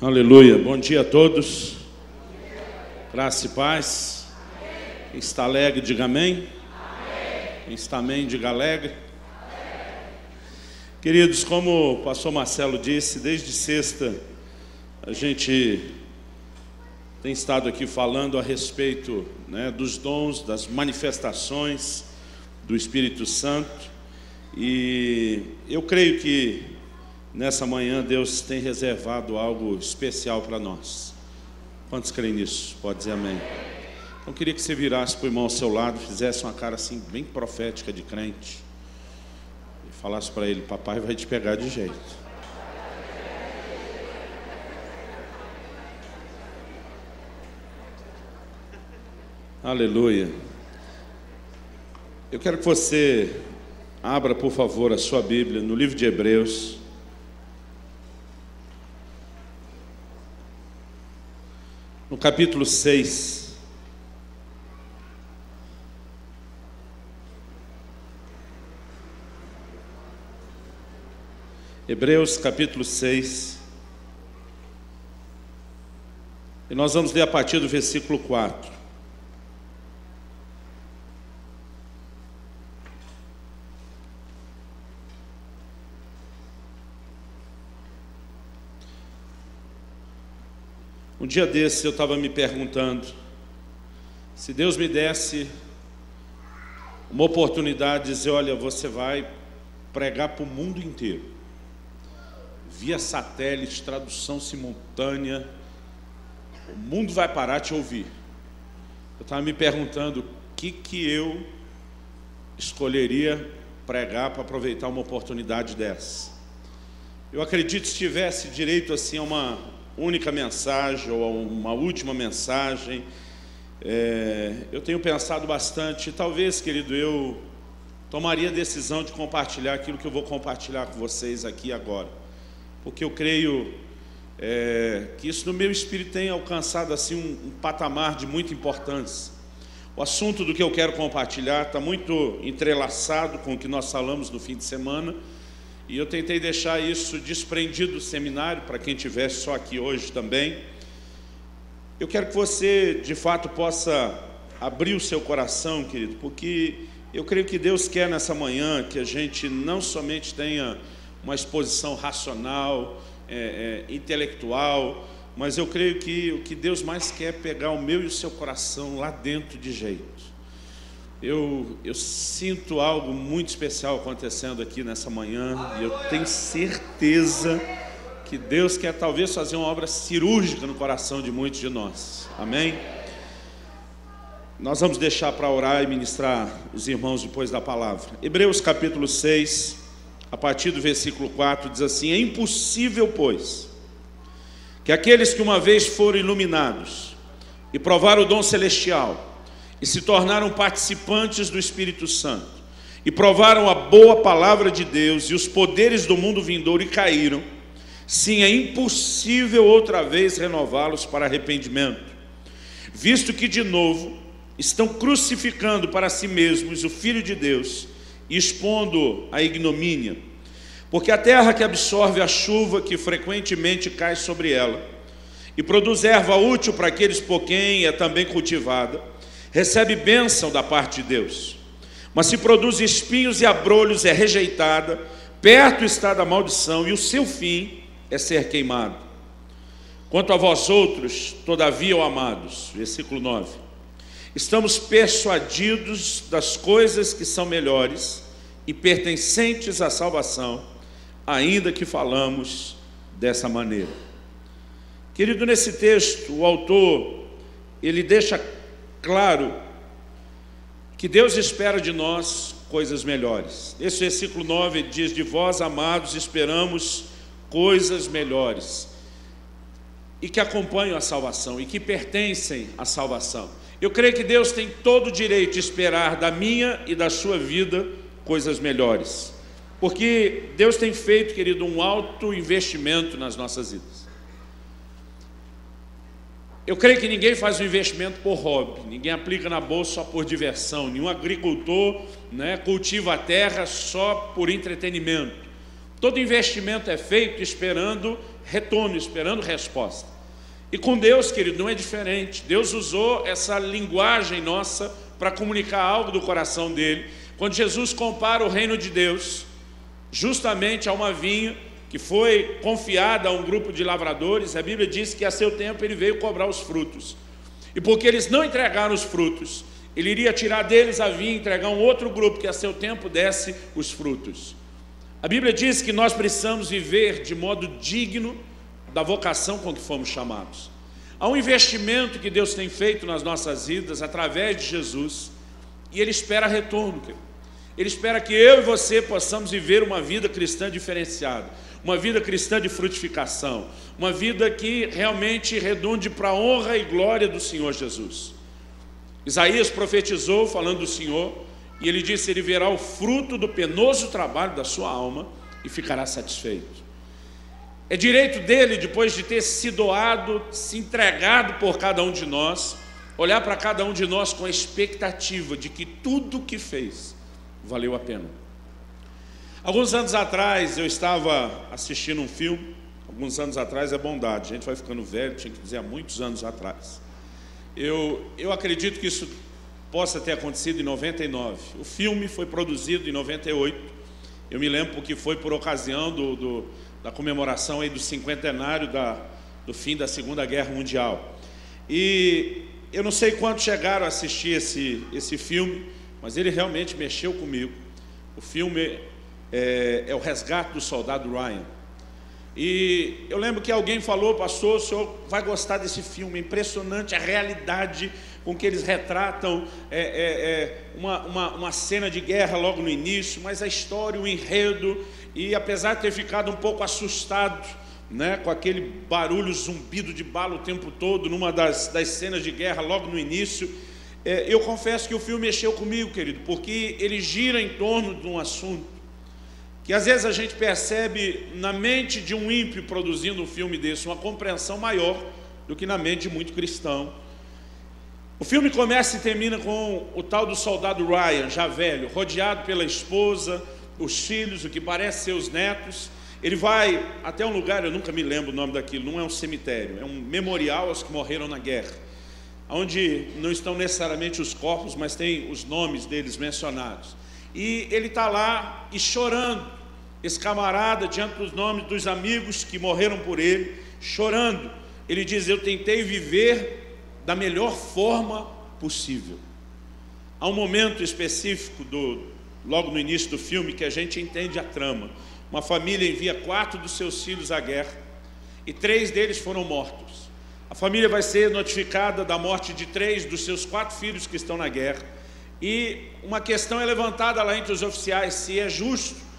Aleluia, bom dia a todos. Graça e paz. Quem está alegre, diga amém. Quem está amém, diga alegre. Queridos, como o pastor Marcelo disse, desde sexta a gente tem estado aqui falando a respeito, dos dons, das manifestações do Espírito Santo. E eu creio que nessa manhã Deus tem reservado algo especial para nós. Quantos creem nisso? Pode dizer amém. Então eu queria que você virasse para o irmão ao seu lado, fizesse uma cara assim bem profética de crente e falasse para ele: papai vai te pegar de jeito. Aleluia. Eu quero que você abra, por favor, a sua Bíblia no livro de Hebreus. No capítulo 6. Hebreus capítulo 6. E nós vamos ler a partir do versículo 4. Um dia desses eu estava me perguntando, se Deus me desse uma oportunidade de dizer: olha, você vai pregar para o mundo inteiro, via satélite, tradução simultânea, o mundo vai parar de te ouvir. Eu estava me perguntando o que eu escolheria pregar para aproveitar uma oportunidade dessa. Eu acredito que se tivesse direito assim a uma única mensagem ou a uma última mensagem, eu tenho pensado bastante. Talvez, querido, eu tomaria a decisão de compartilhar aquilo que eu vou compartilhar com vocês aqui agora, porque eu creio que isso no meu espírito tem alcançado assim um patamar de muita importância. O assunto do que eu quero compartilhar está muito entrelaçado com o que nós falamos no fim de semana, e eu tentei deixar isso desprendido do seminário, para quem estivesse só aqui hoje também. Eu quero que você, de fato, possa abrir o seu coração, querido, porque eu creio que Deus quer nessa manhã que a gente não somente tenha uma exposição racional, intelectual, mas eu creio que o que Deus mais quer é pegar o meu e o seu coração lá dentro de jeito. Eu sinto algo muito especial acontecendo aqui nessa manhã, e eu tenho certeza que Deus quer talvez fazer uma obra cirúrgica no coração de muitos de nós. Amém? Nós vamos deixar para orar e ministrar os irmãos depois da palavra. Hebreus capítulo 6, a partir do versículo 4, diz assim: é impossível, pois, que aqueles que uma vez foram iluminados e provaram o dom celestial e se tornaram participantes do Espírito Santo, e provaram a boa palavra de Deus e os poderes do mundo vindouro, e caíram, sim, é impossível outra vez renová-los para arrependimento, visto que de novo estão crucificando para si mesmos o Filho de Deus e expondo a ignomínia, porque a terra que absorve a chuva que frequentemente cai sobre ela e produz erva útil para aqueles por quem é também cultivada, recebe bênção da parte de Deus, mas se produz espinhos e abrolhos é rejeitada, perto está da maldição, e o seu fim é ser queimado. Quanto a vós outros, todavia, ó amados, versículo 9, estamos persuadidos das coisas que são melhores e pertencentes à salvação, ainda que falamos dessa maneira. Querido, nesse texto o autor, ele deixa claro que Deus espera de nós coisas melhores. Esse versículo 9 diz: de vós, amados, esperamos coisas melhores, e que acompanham a salvação, e que pertencem à salvação. Eu creio que Deus tem todo o direito de esperar da minha e da sua vida coisas melhores, porque Deus tem feito, querido, um alto investimento nas nossas vidas. Eu creio que ninguém faz um investimento por hobby, ninguém aplica na bolsa só por diversão, nenhum agricultor cultiva a terra só por entretenimento. Todo investimento é feito esperando retorno, esperando resposta. E com Deus, querido, não é diferente. Deus usou essa linguagem nossa para comunicar algo do coração dele. Quando Jesus compara o reino de Deus justamente a uma vinha que foi confiada a um grupo de lavradores, a Bíblia diz que a seu tempo ele veio cobrar os frutos. E porque eles não entregaram os frutos, ele iria tirar deles a vinha e entregar a um outro grupo que a seu tempo desse os frutos. A Bíblia diz que nós precisamos viver de modo digno da vocação com que fomos chamados. Há um investimento que Deus tem feito nas nossas vidas através de Jesus, e Ele espera retorno, querido. Ele espera que eu e você possamos viver uma vida cristã diferenciada, uma vida cristã de frutificação, uma vida que realmente redunde para a honra e glória do Senhor Jesus. Isaías profetizou falando do Senhor, e ele disse: ele verá o fruto do penoso trabalho da sua alma e ficará satisfeito. É direito dele, depois de ter se doado, se entregado por cada um de nós, olhar para cada um de nós com a expectativa de que tudo o que fez valeu a pena. Alguns anos atrás eu estava assistindo um filme. Alguns anos atrás é bondade, a gente vai ficando velho, tinha que dizer há muitos anos atrás. Eu acredito que isso possa ter acontecido em 99. O filme foi produzido em 98. Eu me lembro porque foi por ocasião da comemoração aí do cinquentenário do fim da Segunda Guerra Mundial. E eu não sei quantos chegaram a assistir esse filme, mas ele realmente mexeu comigo. O filme é O Resgate do Soldado Ryan. E eu lembro que alguém falou: pastor, o senhor vai gostar desse filme, é impressionante a realidade com que eles retratam uma cena de guerra logo no início, mas a história, o enredo. E apesar de ter ficado um pouco assustado, né, com aquele barulho, zumbido de bala o tempo todo, numa das cenas de guerra logo no início, eu confesso que o filme mexeu comigo, querido, porque ele gira em torno de um assunto que às vezes a gente percebe na mente de um ímpio produzindo um filme desse, uma compreensão maior do que na mente de muito cristão. O filme começa e termina com o tal do soldado Ryan, já velho, rodeado pela esposa, os filhos, o que parece ser os netos. Ele vai até um lugar, eu nunca me lembro o nome daquilo, não é um cemitério, é um memorial aos que morreram na guerra, onde não estão necessariamente os corpos, mas tem os nomes deles mencionados. E ele está lá e chorando, esse camarada, diante dos nomes dos amigos que morreram por ele, chorando. Ele diz: eu tentei viver da melhor forma possível. Há um momento específico, logo no início do filme, que a gente entende a trama. Uma família envia 4 dos seus filhos à guerra, e 3 deles foram mortos. A família vai ser notificada da morte de 3 dos seus 4 filhos que estão na guerra, e uma questão é levantada lá entre os oficiais: se é justo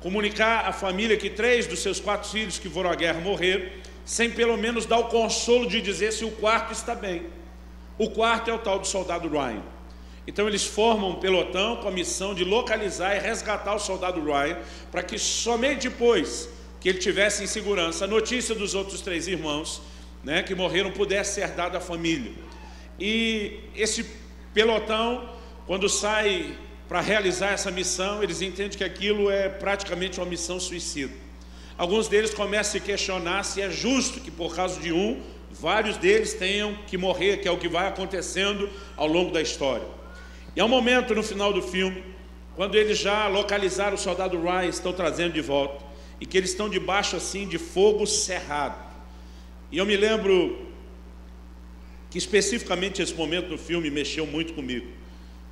comunicar à família que 3 dos seus 4 filhos que foram à guerra morreram, sem pelo menos dar o consolo de dizer se o 4º está bem. O 4º é o tal do soldado Ryan. Então eles formam um pelotão com a missão de localizar e resgatar o soldado Ryan, para que somente depois que ele tivesse em segurança, a notícia dos outros 3 irmãos, né, que morreram, pudesse ser dada à família. E esse pelotão, quando sai para realizar essa missão, eles entendem que aquilo é praticamente uma missão suicida. Alguns deles começam a se questionar se é justo que, por causa de vários deles tenham que morrer, que é o que vai acontecendo ao longo da história. E há um momento no final do filme, quando eles já localizaram o soldado Ryan, estão trazendo de volta, e que eles estão debaixo assim de fogo cerrado. E eu me lembro que especificamente esse momento no filme mexeu muito comigo.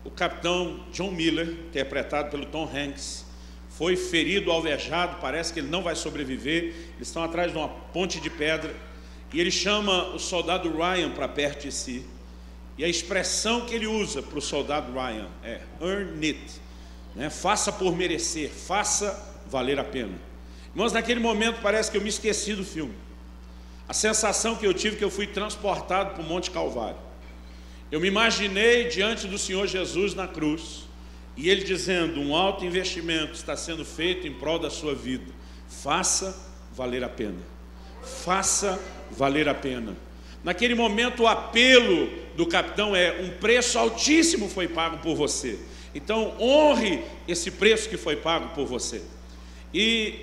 O capitão John Miller, interpretado pelo Tom Hanks, foi ferido, alvejado, parece que ele não vai sobreviver. Eles estão atrás de uma ponte de pedra, e ele chama o soldado Ryan para perto de si. E a expressão que ele usa para o soldado Ryan é earn it, né? Faça por merecer, faça valer a pena. Irmãos, naquele momento parece que eu me esqueci do filme. A sensação que eu tive é que eu fui transportado para o Monte Calvário. Eu me imaginei diante do Senhor Jesus na cruz, e Ele dizendo: um alto investimento está sendo feito em prol da sua vida, faça valer a pena, faça valer a pena. Naquele momento o apelo do capitão é: um preço altíssimo foi pago por você, então honre esse preço que foi pago por você. E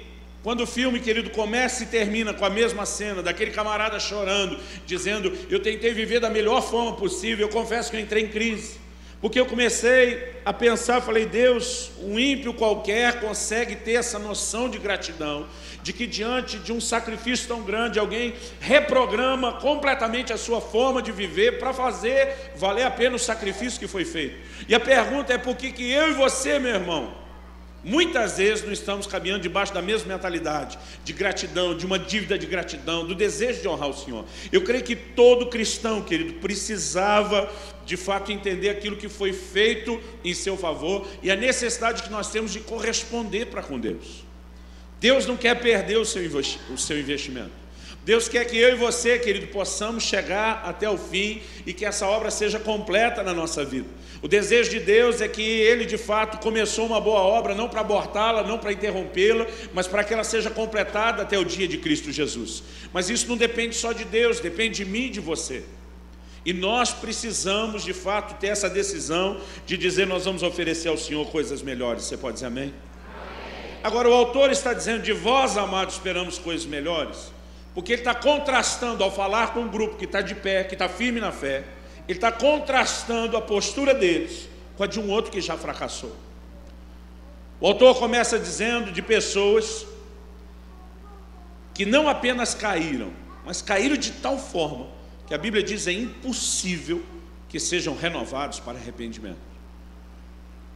Quando o filme, querido, começa e termina com a mesma cena, daquele camarada chorando, dizendo, eu tentei viver da melhor forma possível, eu confesso que eu entrei em crise. Porque eu comecei a pensar, falei, Deus, um ímpio qualquer consegue ter essa noção de gratidão, de que diante de um sacrifício tão grande, alguém reprograma completamente a sua forma de viver para fazer valer a pena o sacrifício que foi feito. E a pergunta é por que eu e você, meu irmão, muitas vezes não estamos caminhando debaixo da mesma mentalidade de gratidão, de uma dívida de gratidão, do desejo de honrar o Senhor. Eu creio que todo cristão, querido, precisava de fato entender aquilo que foi feito em seu favor e a necessidade que nós temos de corresponder para com Deus. Deus não quer perder o seu investimento. Deus quer que eu e você, querido, possamos chegar até o fim e que essa obra seja completa na nossa vida. O desejo de Deus é que Ele, de fato, começou uma boa obra, não para abortá-la, não para interrompê-la, mas para que ela seja completada até o dia de Cristo Jesus. Mas isso não depende só de Deus, depende de mim e de você. E nós precisamos, de fato, ter essa decisão de dizer, nós vamos oferecer ao Senhor coisas melhores. Você pode dizer amém? Agora, o autor está dizendo, de vós, amados, esperamos coisas melhores, porque ele está contrastando, ao falar com um grupo que está de pé, que está firme na fé, ele está contrastando a postura deles com a de um outro que já fracassou. O autor começa dizendo de pessoas que não apenas caíram, mas caíram de tal forma que a Bíblia diz é impossível que sejam renovados para arrependimento.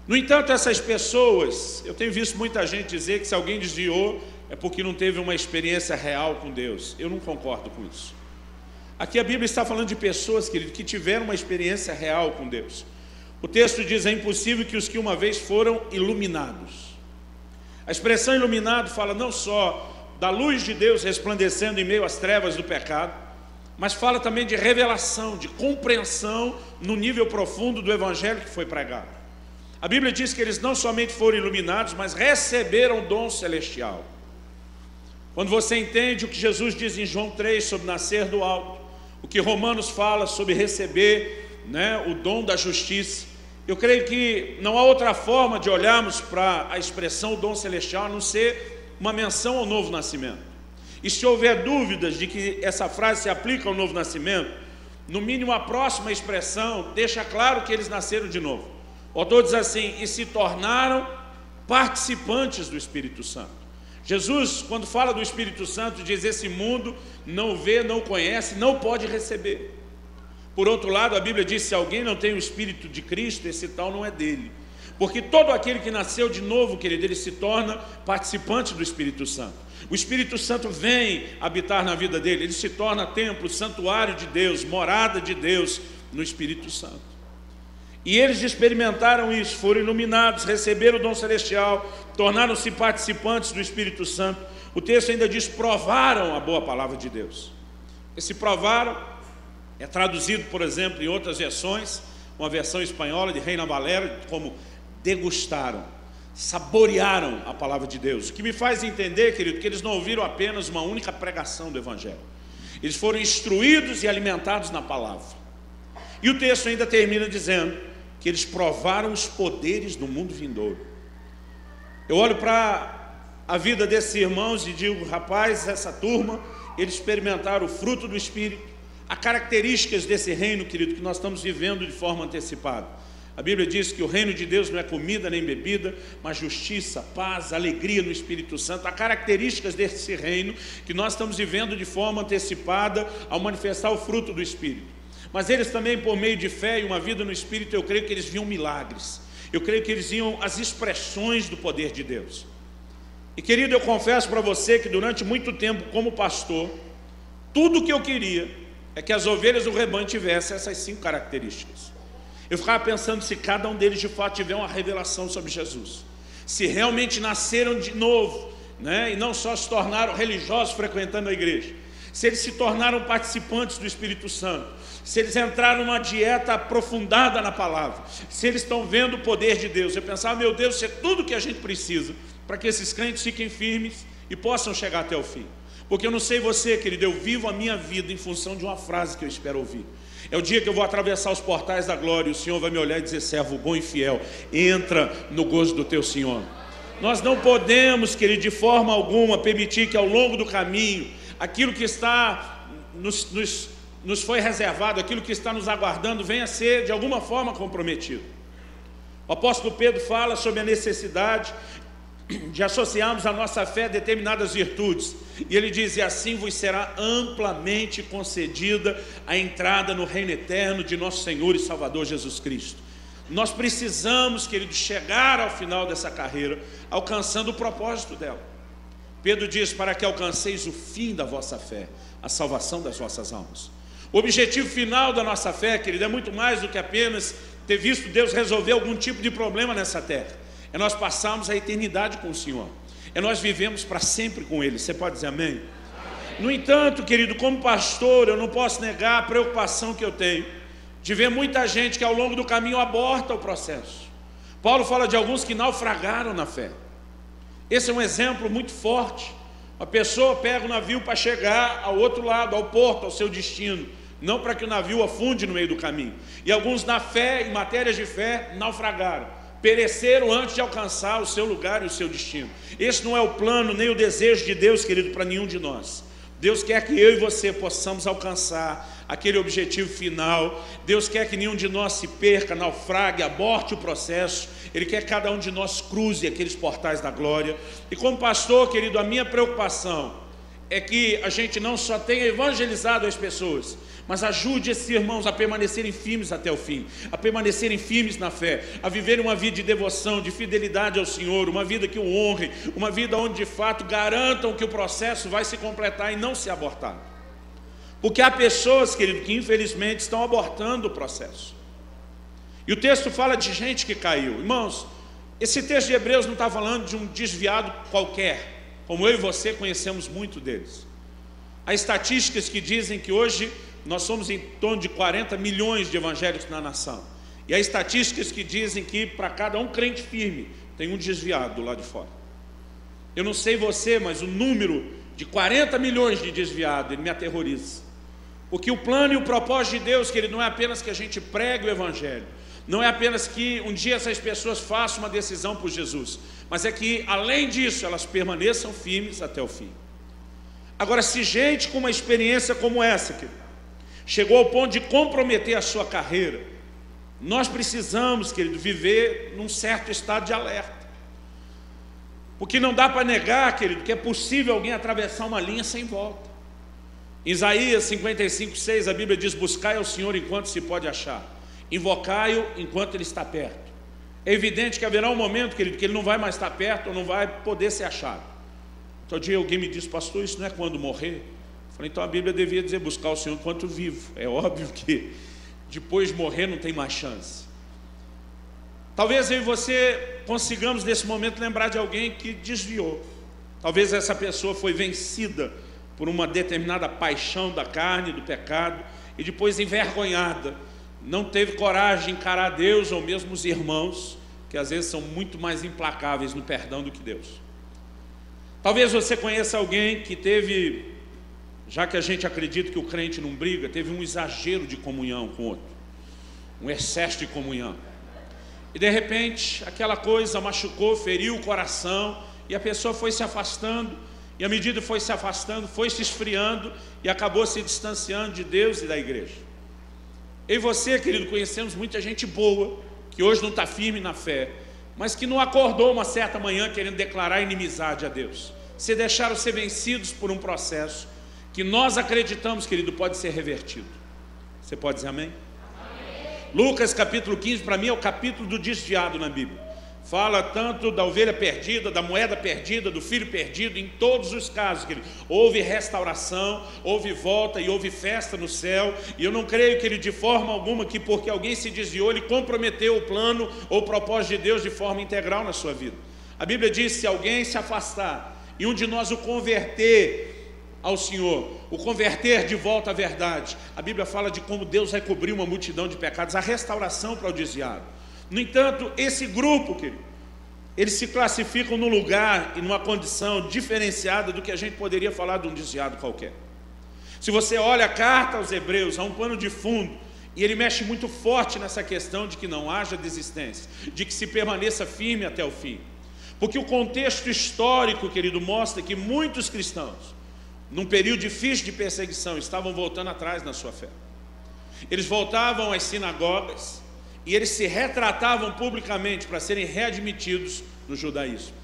No entanto, essas pessoas, eu tenho visto muita gente dizer que se alguém desviou é porque não teve uma experiência real com Deus. Eu não concordo com isso. Aqui a Bíblia está falando de pessoas, querido, que tiveram uma experiência real com Deus. O texto diz, é impossível que os que uma vez foram iluminados. A expressão iluminado fala não só da luz de Deus resplandecendo em meio às trevas do pecado, mas fala também de revelação, de compreensão no nível profundo do evangelho que foi pregado. A Bíblia diz que eles não somente foram iluminados, mas receberam dom celestial. Quando você entende o que Jesus diz em João 3 sobre nascer do alto, o que Romanos fala sobre receber, o dom da justiça, eu creio que não há outra forma de olharmos para a expressão dom celestial a não ser uma menção ao novo nascimento. E se houver dúvidas de que essa frase se aplica ao novo nascimento, no mínimo a próxima expressão deixa claro que eles nasceram de novo. O autor diz assim, e se tornaram participantes do Espírito Santo. Jesus, quando fala do Espírito Santo, diz, esse mundo não vê, não conhece, não pode receber. Por outro lado, a Bíblia diz, se alguém não tem o Espírito de Cristo, esse tal não é dele. Porque todo aquele que nasceu de novo, querido, ele se torna participante do Espírito Santo. O Espírito Santo vem habitar na vida dele, ele se torna templo, santuário de Deus, morada de Deus no Espírito Santo. E eles experimentaram isso, foram iluminados, receberam o dom celestial, tornaram-se participantes do Espírito Santo. O texto ainda diz, provaram a boa palavra de Deus. Esse provaram é traduzido, por exemplo, em outras versões, uma versão espanhola de Reina Valera, como degustaram, saborearam a palavra de Deus. O que me faz entender, querido, que eles não ouviram apenas uma única pregação do Evangelho. Eles foram instruídos e alimentados na palavra. E o texto ainda termina dizendo que eles provaram os poderes do mundo vindouro. Eu olho para a vida desses irmãos e digo, rapaz, essa turma, eles experimentaram o fruto do Espírito, as características desse reino, querido, que nós estamos vivendo de forma antecipada. A Bíblia diz que o reino de Deus não é comida nem bebida, mas justiça, paz, alegria no Espírito Santo. Há características desse reino que nós estamos vivendo de forma antecipada ao manifestar o fruto do Espírito. Mas eles também, por meio de fé e uma vida no Espírito, eu creio que eles viam milagres. Eu creio que eles viam as expressões do poder de Deus. E, querido, eu confesso para você que durante muito tempo, como pastor, tudo que eu queria é que as ovelhas do rebanho tivessem essas 5 características. Eu ficava pensando se cada um deles de fato tiver uma revelação sobre Jesus. Se realmente nasceram de novo, e não só se tornaram religiosos frequentando a igreja. Se eles se tornaram participantes do Espírito Santo, se eles entraram numa dieta aprofundada na palavra, se eles estão vendo o poder de Deus. Eu pensava, meu Deus, isso é tudo que a gente precisa para que esses crentes fiquem firmes e possam chegar até o fim. Porque eu não sei você, querido, eu vivo a minha vida em função de uma frase que eu espero ouvir. É o dia que eu vou atravessar os portais da glória e o Senhor vai me olhar e dizer, servo bom e fiel, entra no gozo do teu Senhor. Nós não podemos, querido, de forma alguma permitir que ao longo do caminho, aquilo que está nos foi reservado, aquilo que está nos aguardando, venha a ser de alguma forma comprometido. O apóstolo Pedro fala sobre a necessidade de associarmos a nossa fé a determinadas virtudes, e ele diz: e assim vos será amplamente concedida a entrada no reino eterno de nosso Senhor e Salvador Jesus Cristo. Nós precisamos, queridos, chegar ao final dessa carreira, alcançando o propósito dela. Pedro diz: para que alcanceis o fim da vossa fé, a salvação das vossas almas. O objetivo final da nossa fé, querido, é muito mais do que apenas ter visto Deus resolver algum tipo de problema nessa terra. É nós passarmos a eternidade com o Senhor. É nós vivemos para sempre com Ele. Você pode dizer amém? No entanto, querido, como pastor, eu não posso negar a preocupação que eu tenho de ver muita gente que ao longo do caminho aborta o processo. Paulo fala de alguns que naufragaram na fé. Esse é um exemplo muito forte. A pessoa pega o navio para chegar ao outro lado, ao porto, ao seu destino, não para que o navio afunde no meio do caminho. E alguns na fé, em matérias de fé, naufragaram, pereceram antes de alcançar o seu lugar e o seu destino. Esse não é o plano nem o desejo de Deus, querido, para nenhum de nós. Deus quer que eu e você possamos alcançar aquele objetivo final. Deus quer que nenhum de nós se perca, naufrague, aborte o processo. Ele quer que cada um de nós cruze aqueles portais da glória. E como pastor, querido, a minha preocupação é que a gente não só tenha evangelizado as pessoas, mas ajude esses irmãos a permanecerem firmes até o fim, a permanecerem firmes na fé, a viverem uma vida de devoção, de fidelidade ao Senhor, uma vida que o honre, uma vida onde de fato garantam que o processo vai se completar e não se abortar. Porque há pessoas, querido, que infelizmente estão abortando o processo. E o texto fala de gente que caiu. Irmãos, esse texto de Hebreus não está falando de um desviado qualquer, como eu e você conhecemos muito deles. Há estatísticas que dizem que hoje nós somos em torno de 40 milhões de evangélicos na nação. E há estatísticas que dizem que para cada um crente firme, tem um desviado do lado de fora. Eu não sei você, mas o número de 40 milhões de desviados, ele me aterroriza. Porque o plano e o propósito de Deus, querido, não é apenas que a gente pregue o evangelho, não é apenas que um dia essas pessoas façam uma decisão por Jesus, mas é que, além disso, elas permaneçam firmes até o fim. Agora, se gente com uma experiência como essa, querido, chegou ao ponto de comprometer a sua carreira, nós precisamos, querido, viver num certo estado de alerta. Porque não dá para negar, querido, que é possível alguém atravessar uma linha sem volta. Em Isaías 55:6, a Bíblia diz: buscai ao Senhor enquanto se pode achar, invocai-o enquanto Ele está perto. É evidente que haverá um momento, querido, que Ele não vai mais estar perto ou não vai poder ser achado. Outro dia alguém me disse: pastor, isso não é quando morrer? Eu falei: então a Bíblia devia dizer buscar o Senhor enquanto vivo. É óbvio que depois de morrer não tem mais chance. Talvez eu e você consigamos nesse momento lembrar de alguém que desviou. Talvez essa pessoa foi vencida por uma determinada paixão da carne, do pecado, e depois envergonhada, não teve coragem de encarar Deus ou mesmo os irmãos, que às vezes são muito mais implacáveis no perdão do que Deus. Talvez você conheça alguém que teve, já que a gente acredita que o crente não briga, teve um exagero de comunhão com o outro, um excesso de comunhão. E de repente, aquela coisa machucou, feriu o coração, e a pessoa foi se afastando, e à medida que foi se afastando, foi se esfriando, e acabou se distanciando de Deus e da igreja. Eu e você, querido, conhecemos muita gente boa, que hoje não está firme na fé, mas que não acordou uma certa manhã querendo declarar inimizade a Deus. Se deixaram ser vencidos por um processo que nós acreditamos, querido, pode ser revertido. Você pode dizer amém? Lucas capítulo 15, para mim é o capítulo do desviado na Bíblia. Fala tanto da ovelha perdida, da moeda perdida, do filho perdido. Em todos os casos, querido, houve restauração, houve volta e houve festa no céu. E eu não creio que ele, de forma alguma, que porque alguém se desviou, ele comprometeu o plano ou o propósito de Deus de forma integral na sua vida. A Bíblia diz: se alguém se afastar e um de nós o converter ao Senhor, o converter de volta à verdade, a Bíblia fala de como Deus vai cobrir uma multidão de pecados, a restauração para o desviado. No entanto, esse grupo, querido, eles se classificam num lugar e numa condição diferenciada do que a gente poderia falar de um desviado qualquer. Se você olha a carta aos Hebreus, há um pano de fundo, e ele mexe muito forte nessa questão de que não haja desistência, de que se permaneça firme até o fim. Porque o contexto histórico, querido, mostra que muitos cristãos, num período difícil de perseguição, estavam voltando atrás na sua fé. Eles voltavam às sinagogas e eles se retratavam publicamente para serem readmitidos no judaísmo.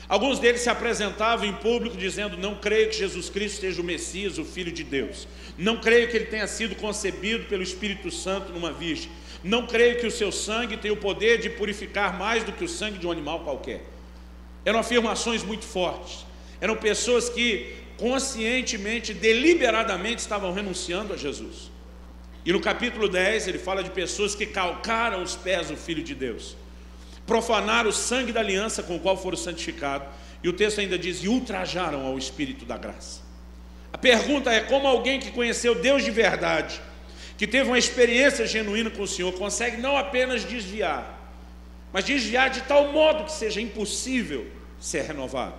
Alguns deles se apresentavam em público dizendo: não creio que Jesus Cristo seja o Messias, o Filho de Deus. Não creio que ele tenha sido concebido pelo Espírito Santo numa virgem. Não creio que o seu sangue tenha o poder de purificar mais do que o sangue de um animal qualquer. Eram afirmações muito fortes. Eram pessoas que conscientemente, deliberadamente estavam renunciando a Jesus. E no capítulo 10 ele fala de pessoas que calcaram os pés do Filho de Deus, profanaram o sangue da aliança com o qual foram santificados, e o texto ainda diz: e ultrajaram ao Espírito da graça. A pergunta é: como alguém que conheceu Deus de verdade, que teve uma experiência genuína com o Senhor, consegue não apenas desviar, mas desviar de tal modo que seja impossível ser renovado?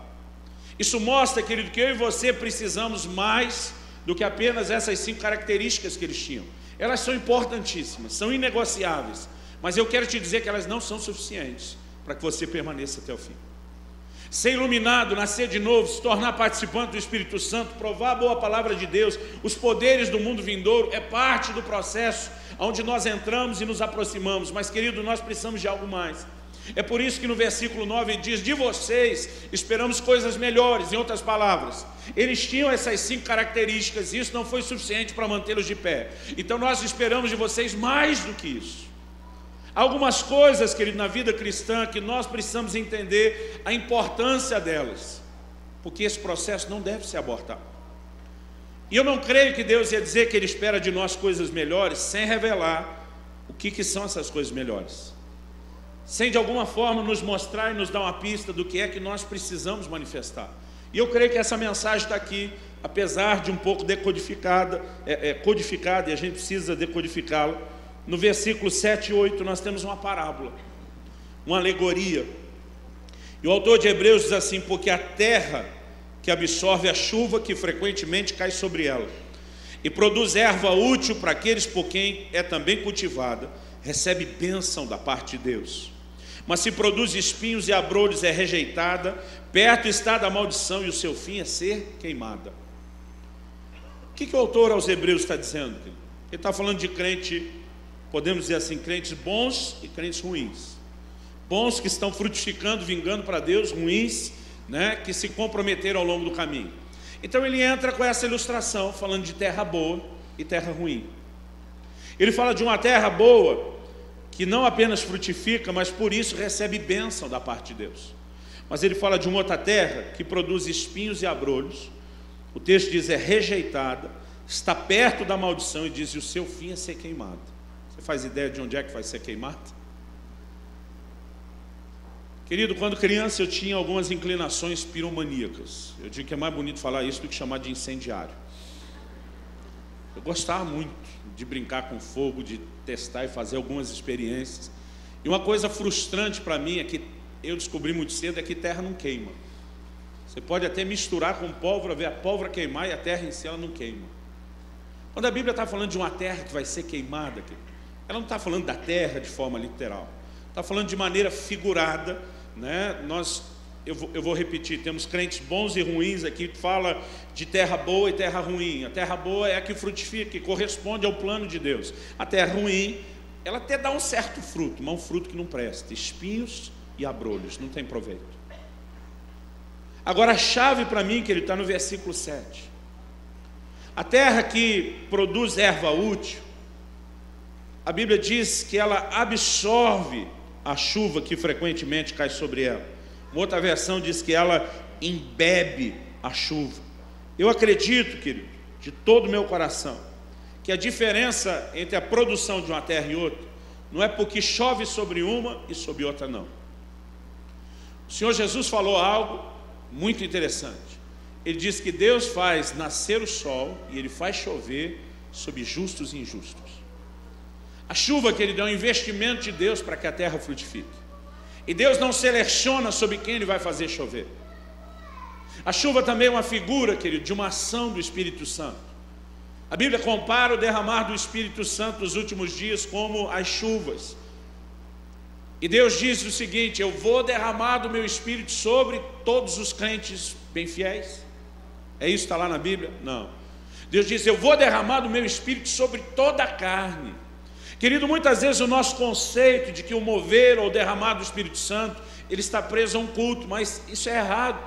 Isso mostra, querido, que eu e você precisamos mais do que apenas essas 5 características que eles tinham. Elas são importantíssimas, são inegociáveis, mas eu quero te dizer que elas não são suficientes para que você permaneça até o fim. Ser iluminado, nascer de novo, se tornar participante do Espírito Santo, provar a boa palavra de Deus, os poderes do mundo vindouro, é parte do processo onde nós entramos e nos aproximamos. Mas, querido, nós precisamos de algo mais. É por isso que no versículo 9 diz: de vocês esperamos coisas melhores. Em outras palavras, eles tinham essas 5 características e isso não foi suficiente para mantê-los de pé. Então nós esperamos de vocês mais do que isso. Algumas coisas, querido, na vida cristã que nós precisamos entender a importância delas, porque esse processo não deve ser abortado. E eu não creio que Deus ia dizer que Ele espera de nós coisas melhores sem revelar o que são essas coisas melhores, sem de alguma forma nos mostrar e nos dar uma pista do que é que nós precisamos manifestar. E eu creio que essa mensagem está aqui, apesar de um pouco decodificada, codificada, e a gente precisa decodificá-la. No versículo 7 e 8 nós temos uma parábola, uma alegoria. E o autor de Hebreus diz assim: porque a terra que absorve a chuva que frequentemente cai sobre ela, e produz erva útil para aqueles por quem é também cultivada, recebe bênção da parte de Deus. Mas se produz espinhos e abrolhos, é rejeitada, perto está da maldição, e o seu fim é ser queimada. O que o autor aos Hebreus está dizendo? Ele está falando de crente, podemos dizer assim, crentes bons e crentes ruins. Bons que estão frutificando, vingando para Deus, ruins, né, que se comprometeram ao longo do caminho. Então ele entra com essa ilustração, falando de terra boa e terra ruim. Ele fala de uma terra boa, que não apenas frutifica, mas por isso recebe bênção da parte de Deus. Mas ele fala de uma outra terra, que produz espinhos e abrolhos. O texto diz: é rejeitada, está perto da maldição, e diz: e o seu fim é ser queimado. Você faz ideia de onde é que vai ser queimado? Querido, quando criança eu tinha algumas inclinações piromaníacas. Eu digo que é mais bonito falar isso do que chamar de incendiário. Eu gostava muito de brincar com fogo, de testar e fazer algumas experiências. E uma coisa frustrante para mim, é que eu descobri muito cedo, é que terra não queima. Você pode até misturar com pólvora, ver a pólvora queimar e a terra em si ela não queima. Quando a Bíblia está falando de uma terra que vai ser queimada, ela não está falando da terra de forma literal, está falando de maneira figurada, né? Eu vou repetir, temos crentes bons e ruins aqui, que fala de terra boa e terra ruim. A terra boa é a que frutifica, que corresponde ao plano de Deus. A terra ruim, ela até dá um certo fruto, mas um fruto que não presta, espinhos e abrolhos, não tem proveito. Agora a chave para mim, que ele está no versículo 7. A terra que produz erva útil, a Bíblia diz que ela absorve a chuva que frequentemente cai sobre ela. Uma outra versão diz que ela embebe a chuva. Eu acredito, querido, de todo o meu coração, que a diferença entre a produção de uma terra e outra não é porque chove sobre uma e sobre outra, não. O Senhor Jesus falou algo muito interessante. Ele disse que Deus faz nascer o sol e Ele faz chover sobre justos e injustos. A chuva, querido, é um investimento de Deus para que a terra frutifique. E Deus não seleciona sobre quem Ele vai fazer chover. A chuva também é uma figura, querido, de uma ação do Espírito Santo. A Bíblia compara o derramar do Espírito Santo nos últimos dias como as chuvas. E Deus diz o seguinte: eu vou derramar do meu Espírito sobre todos os crentes bem fiéis. É isso que está lá na Bíblia? Não. Deus diz: eu vou derramar do meu Espírito sobre toda a carne. Querido, muitas vezes o nosso conceito de que o mover ou derramar do Espírito Santo, ele está preso a um culto, mas isso é errado.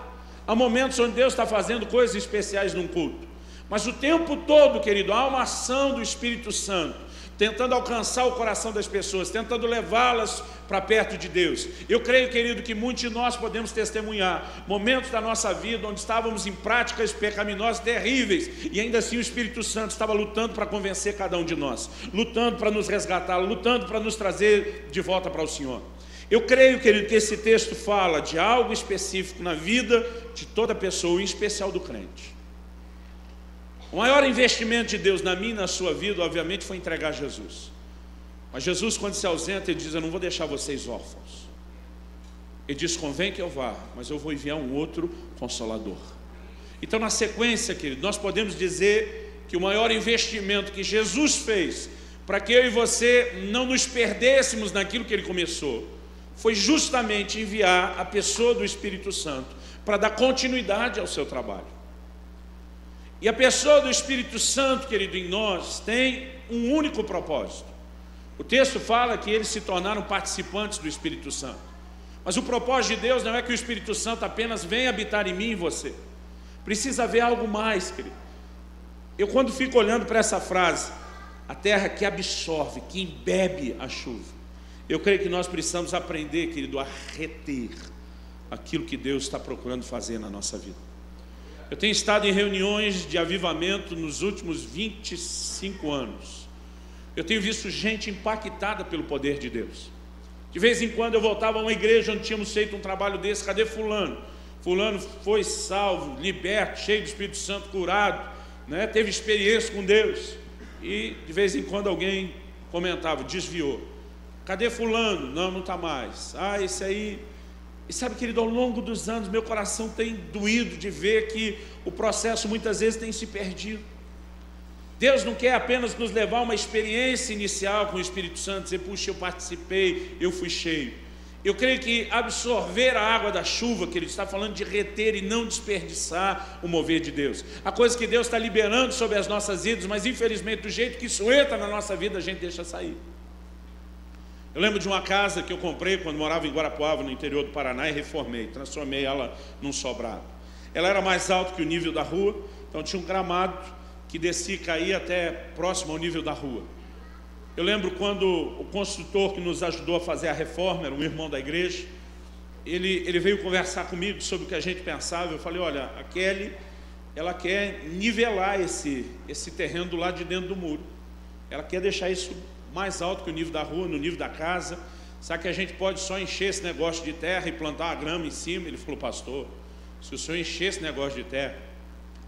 Há momentos onde Deus está fazendo coisas especiais num culto, mas o tempo todo, querido, há uma ação do Espírito Santo, tentando alcançar o coração das pessoas, tentando levá-las para perto de Deus. Eu creio, querido, que muitos de nós podemos testemunhar momentos da nossa vida onde estávamos em práticas pecaminosas terríveis, e ainda assim o Espírito Santo estava lutando para convencer cada um de nós, lutando para nos resgatar, lutando para nos trazer de volta para o Senhor. Eu creio, querido, que esse texto fala de algo específico na vida de toda pessoa, em especial do crente. O maior investimento de Deus na minha e na sua vida, obviamente, foi entregar Jesus. Mas Jesus, quando se ausenta, ele diz: eu não vou deixar vocês órfãos. Ele diz: convém que eu vá, mas eu vou enviar um outro Consolador. Então, na sequência, querido, nós podemos dizer que o maior investimento que Jesus fez para que eu e você não nos perdêssemos naquilo que Ele começou, foi justamente enviar a pessoa do Espírito Santo para dar continuidade ao seu trabalho. E a pessoa do Espírito Santo, querido, em nós, tem um único propósito. O texto fala que eles se tornaram participantes do Espírito Santo. Mas o propósito de Deus não é que o Espírito Santo apenas venha habitar em mim e em você. Precisa haver algo mais, querido. Eu, quando fico olhando para essa frase, a terra que absorve, que embebe a chuva, eu creio que nós precisamos aprender, querido, a reter aquilo que Deus está procurando fazer na nossa vida. Eu tenho estado em reuniões de avivamento nos últimos 25 anos. Eu tenho visto gente impactada pelo poder de Deus. De vez em quando eu voltava a uma igreja onde tínhamos feito um trabalho desse: cadê fulano? Fulano foi salvo, liberto, cheio do Espírito Santo, curado, né? Teve experiência com Deus. E de vez em quando alguém comentava: desviou. Cadê fulano? Não está mais. Ah, esse aí... E sabe, querido, ao longo dos anos, meu coração tem doído de ver que o processo muitas vezes tem se perdido. Deus não quer apenas nos levar a uma experiência inicial com o Espírito Santo, dizer: puxa, eu participei, eu fui cheio. Eu creio que absorver a água da chuva, que Ele está falando de reter e não desperdiçar o mover de Deus. A coisa que Deus está liberando sobre as nossas vidas, mas infelizmente do jeito que isso entra na nossa vida, a gente deixa sair. Eu lembro de uma casa que eu comprei quando morava em Guarapuava, no interior do Paraná, e reformei, transformei ela num sobrado. Ela era mais alta que o nível da rua, então tinha um gramado que descia e caía até próximo ao nível da rua. Eu lembro quando o construtor que nos ajudou a fazer a reforma, era um irmão da igreja, ele veio conversar comigo sobre o que a gente pensava. Eu falei: olha, a Kelly, ela quer nivelar esse terreno do lado de dentro do muro. Ela quer deixar isso mais alto que o nível da rua, no nível da casa. Sabe que a gente pode só encher esse negócio de terra e plantar a grama em cima? Ele falou: pastor, se o senhor encher esse negócio de terra,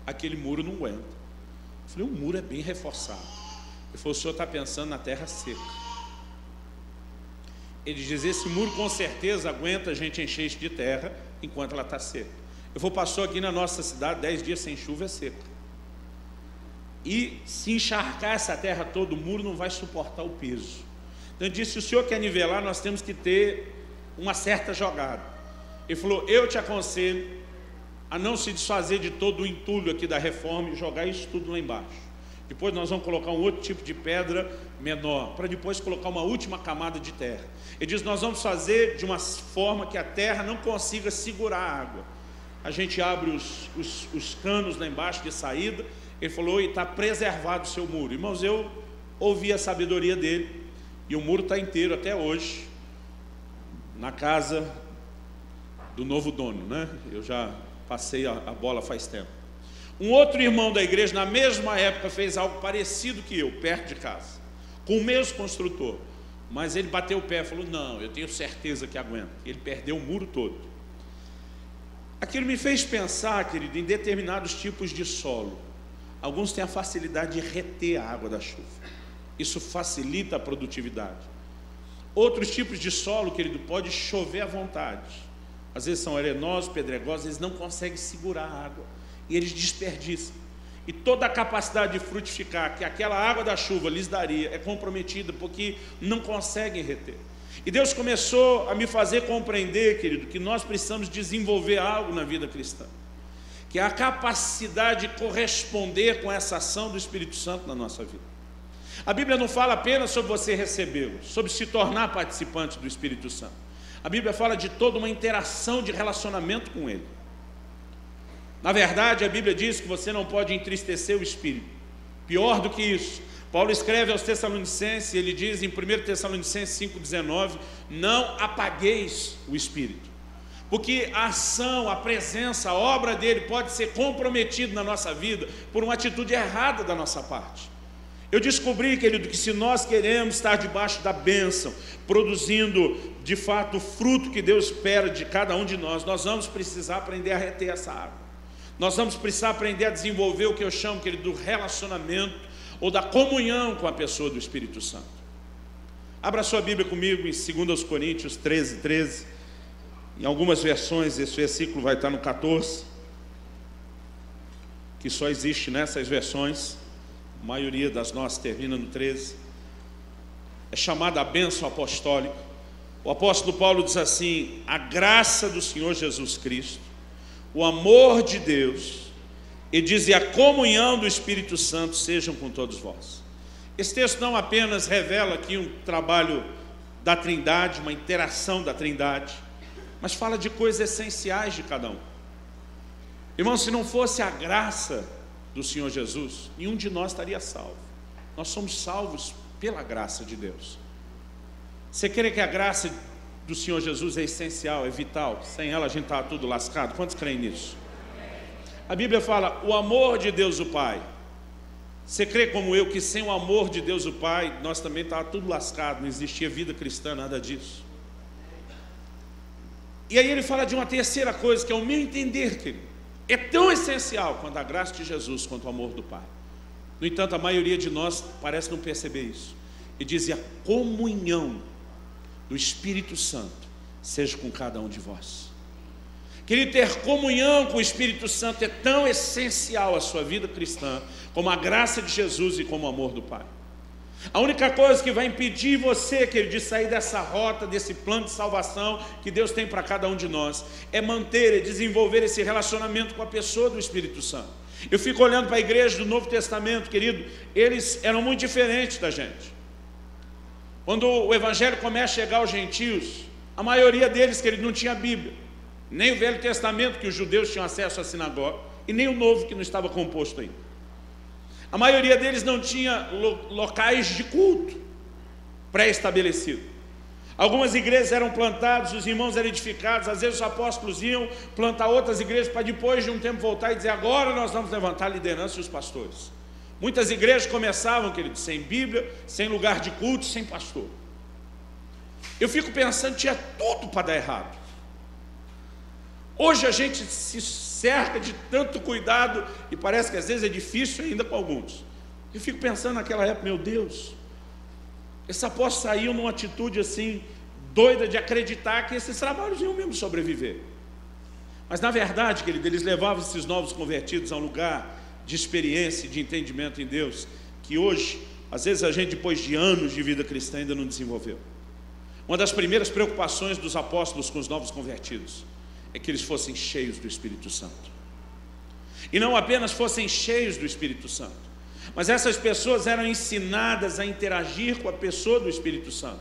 aquele muro não aguenta. Eu falei: o muro é bem reforçado. Ele falou: o senhor está pensando na terra seca. Ele diz: esse muro com certeza aguenta a gente encher isso de terra enquanto ela está seca. Eu falei: pastor, aqui na nossa cidade 10 dias sem chuva é seca. E se encharcar essa terra toda, o muro não vai suportar o peso. Então ele disse: se o senhor quer nivelar, nós temos que ter uma certa jogada. Ele falou: eu te aconselho a não se desfazer de todo o entulho aqui da reforma e jogar isso tudo lá embaixo. Depois nós vamos colocar um outro tipo de pedra menor, para depois colocar uma última camada de terra. Ele diz: nós vamos fazer de uma forma que a terra não consiga segurar a água. A gente abre os canos lá embaixo de saída. Ele falou: e está preservado o seu muro. Irmãos, eu ouvi a sabedoria dele, e o muro está inteiro até hoje, na casa do novo dono, né? Eu já passei a bola faz tempo. Um outro irmão da igreja, na mesma época, fez algo parecido que eu, perto de casa, com o mesmo construtor. Mas ele bateu o pé e falou: não, eu tenho certeza que aguenta. Ele perdeu o muro todo. Aquilo me fez pensar, querido, em determinados tipos de solo. Alguns têm a facilidade de reter a água da chuva. Isso facilita a produtividade. Outros tipos de solo, querido, pode chover à vontade. Às vezes são arenosos, pedregosos, eles não conseguem segurar a água e eles desperdiçam. E toda a capacidade de frutificar que aquela água da chuva lhes daria é comprometida, porque não conseguem reter. E Deus começou a me fazer compreender, querido, que nós precisamos desenvolver algo na vida cristã, que é a capacidade de corresponder com essa ação do Espírito Santo na nossa vida. A Bíblia não fala apenas sobre você recebê-lo, sobre se tornar participante do Espírito Santo. A Bíblia fala de toda uma interação de relacionamento com Ele. Na verdade, a Bíblia diz que você não pode entristecer o Espírito. Pior do que isso, Paulo escreve aos Tessalonicenses, ele diz em 1 Tessalonicenses 5,19, não apagueis o Espírito, porque a ação, a presença, a obra dele pode ser comprometida na nossa vida por uma atitude errada da nossa parte. Eu descobri, querido, que se nós queremos estar debaixo da bênção, produzindo de fato o fruto que Deus espera de cada um de nós, nós vamos precisar aprender a reter essa água. Nós vamos precisar aprender a desenvolver o que eu chamo, querido, do relacionamento ou da comunhão com a pessoa do Espírito Santo. Abra sua Bíblia comigo em 2 Coríntios 13. Em algumas versões esse versículo vai estar no 14, que só existe nessas versões, a maioria das nossas termina no 13. É chamada a bênção apostólica. O apóstolo Paulo diz assim: a graça do Senhor Jesus Cristo, o amor de Deus, e diz, e a comunhão do Espírito Santo sejam com todos vós. Esse texto não apenas revela aqui um trabalho da Trindade, uma interação da Trindade, mas fala de coisas essenciais de cada um. Irmão, se não fosse a graça do Senhor Jesus, nenhum de nós estaria salvo. Nós somos salvos pela graça de Deus. Você crê que a graça do Senhor Jesus é essencial, é vital? Sem ela a gente está tudo lascado? Quantos creem nisso? A Bíblia fala, o amor de Deus o Pai. Você crê como eu que sem o amor de Deus o Pai, nós também estávamos tudo lascado, não existia vida cristã, nada disso. E aí ele fala de uma terceira coisa, que é o meu entender, querido. É tão essencial quanto a graça de Jesus, quanto o amor do Pai. No entanto, a maioria de nós parece não perceber isso. E diz, e a comunhão do Espírito Santo seja com cada um de vós. Querido, ter comunhão com o Espírito Santo é tão essencial à sua vida cristã, como a graça de Jesus e como o amor do Pai. A única coisa que vai impedir você, querido, de sair dessa rota, desse plano de salvação que Deus tem para cada um de nós, é manter e desenvolver esse relacionamento com a pessoa do Espírito Santo. Eu fico olhando para a igreja do Novo Testamento, querido, eles eram muito diferentes da gente. Quando o Evangelho começa a chegar aos gentios, a maioria deles, querido, não tinha Bíblia. Nem o Velho Testamento, que os judeus tinham acesso à sinagoga, e nem o Novo, que não estava composto ainda. A maioria deles não tinha locais de culto pré-estabelecido. Algumas igrejas eram plantadas, os irmãos eram edificados, às vezes os apóstolos iam plantar outras igrejas para depois de um tempo voltar e dizer, agora nós vamos levantar a liderança e os pastores. Muitas igrejas começavam, queridos, sem Bíblia, sem lugar de culto, sem pastor. Eu fico pensando, tinha tudo para dar errado. Hoje a gente se cerca de tanto cuidado e parece que às vezes é difícil ainda com alguns. Eu fico pensando naquela época, meu Deus, esses apóstolos saíam numa atitude assim, doida de acreditar que esses trabalhos iam mesmo sobreviver. Mas na verdade, querido, eles levavam esses novos convertidos a um lugar de experiência e de entendimento em Deus, que hoje, às vezes a gente depois de anos de vida cristã ainda não desenvolveu. Uma das primeiras preocupações dos apóstolos com os novos convertidos é que eles fossem cheios do Espírito Santo. E não apenas fossem cheios do Espírito Santo, mas essas pessoas eram ensinadas a interagir com a pessoa do Espírito Santo.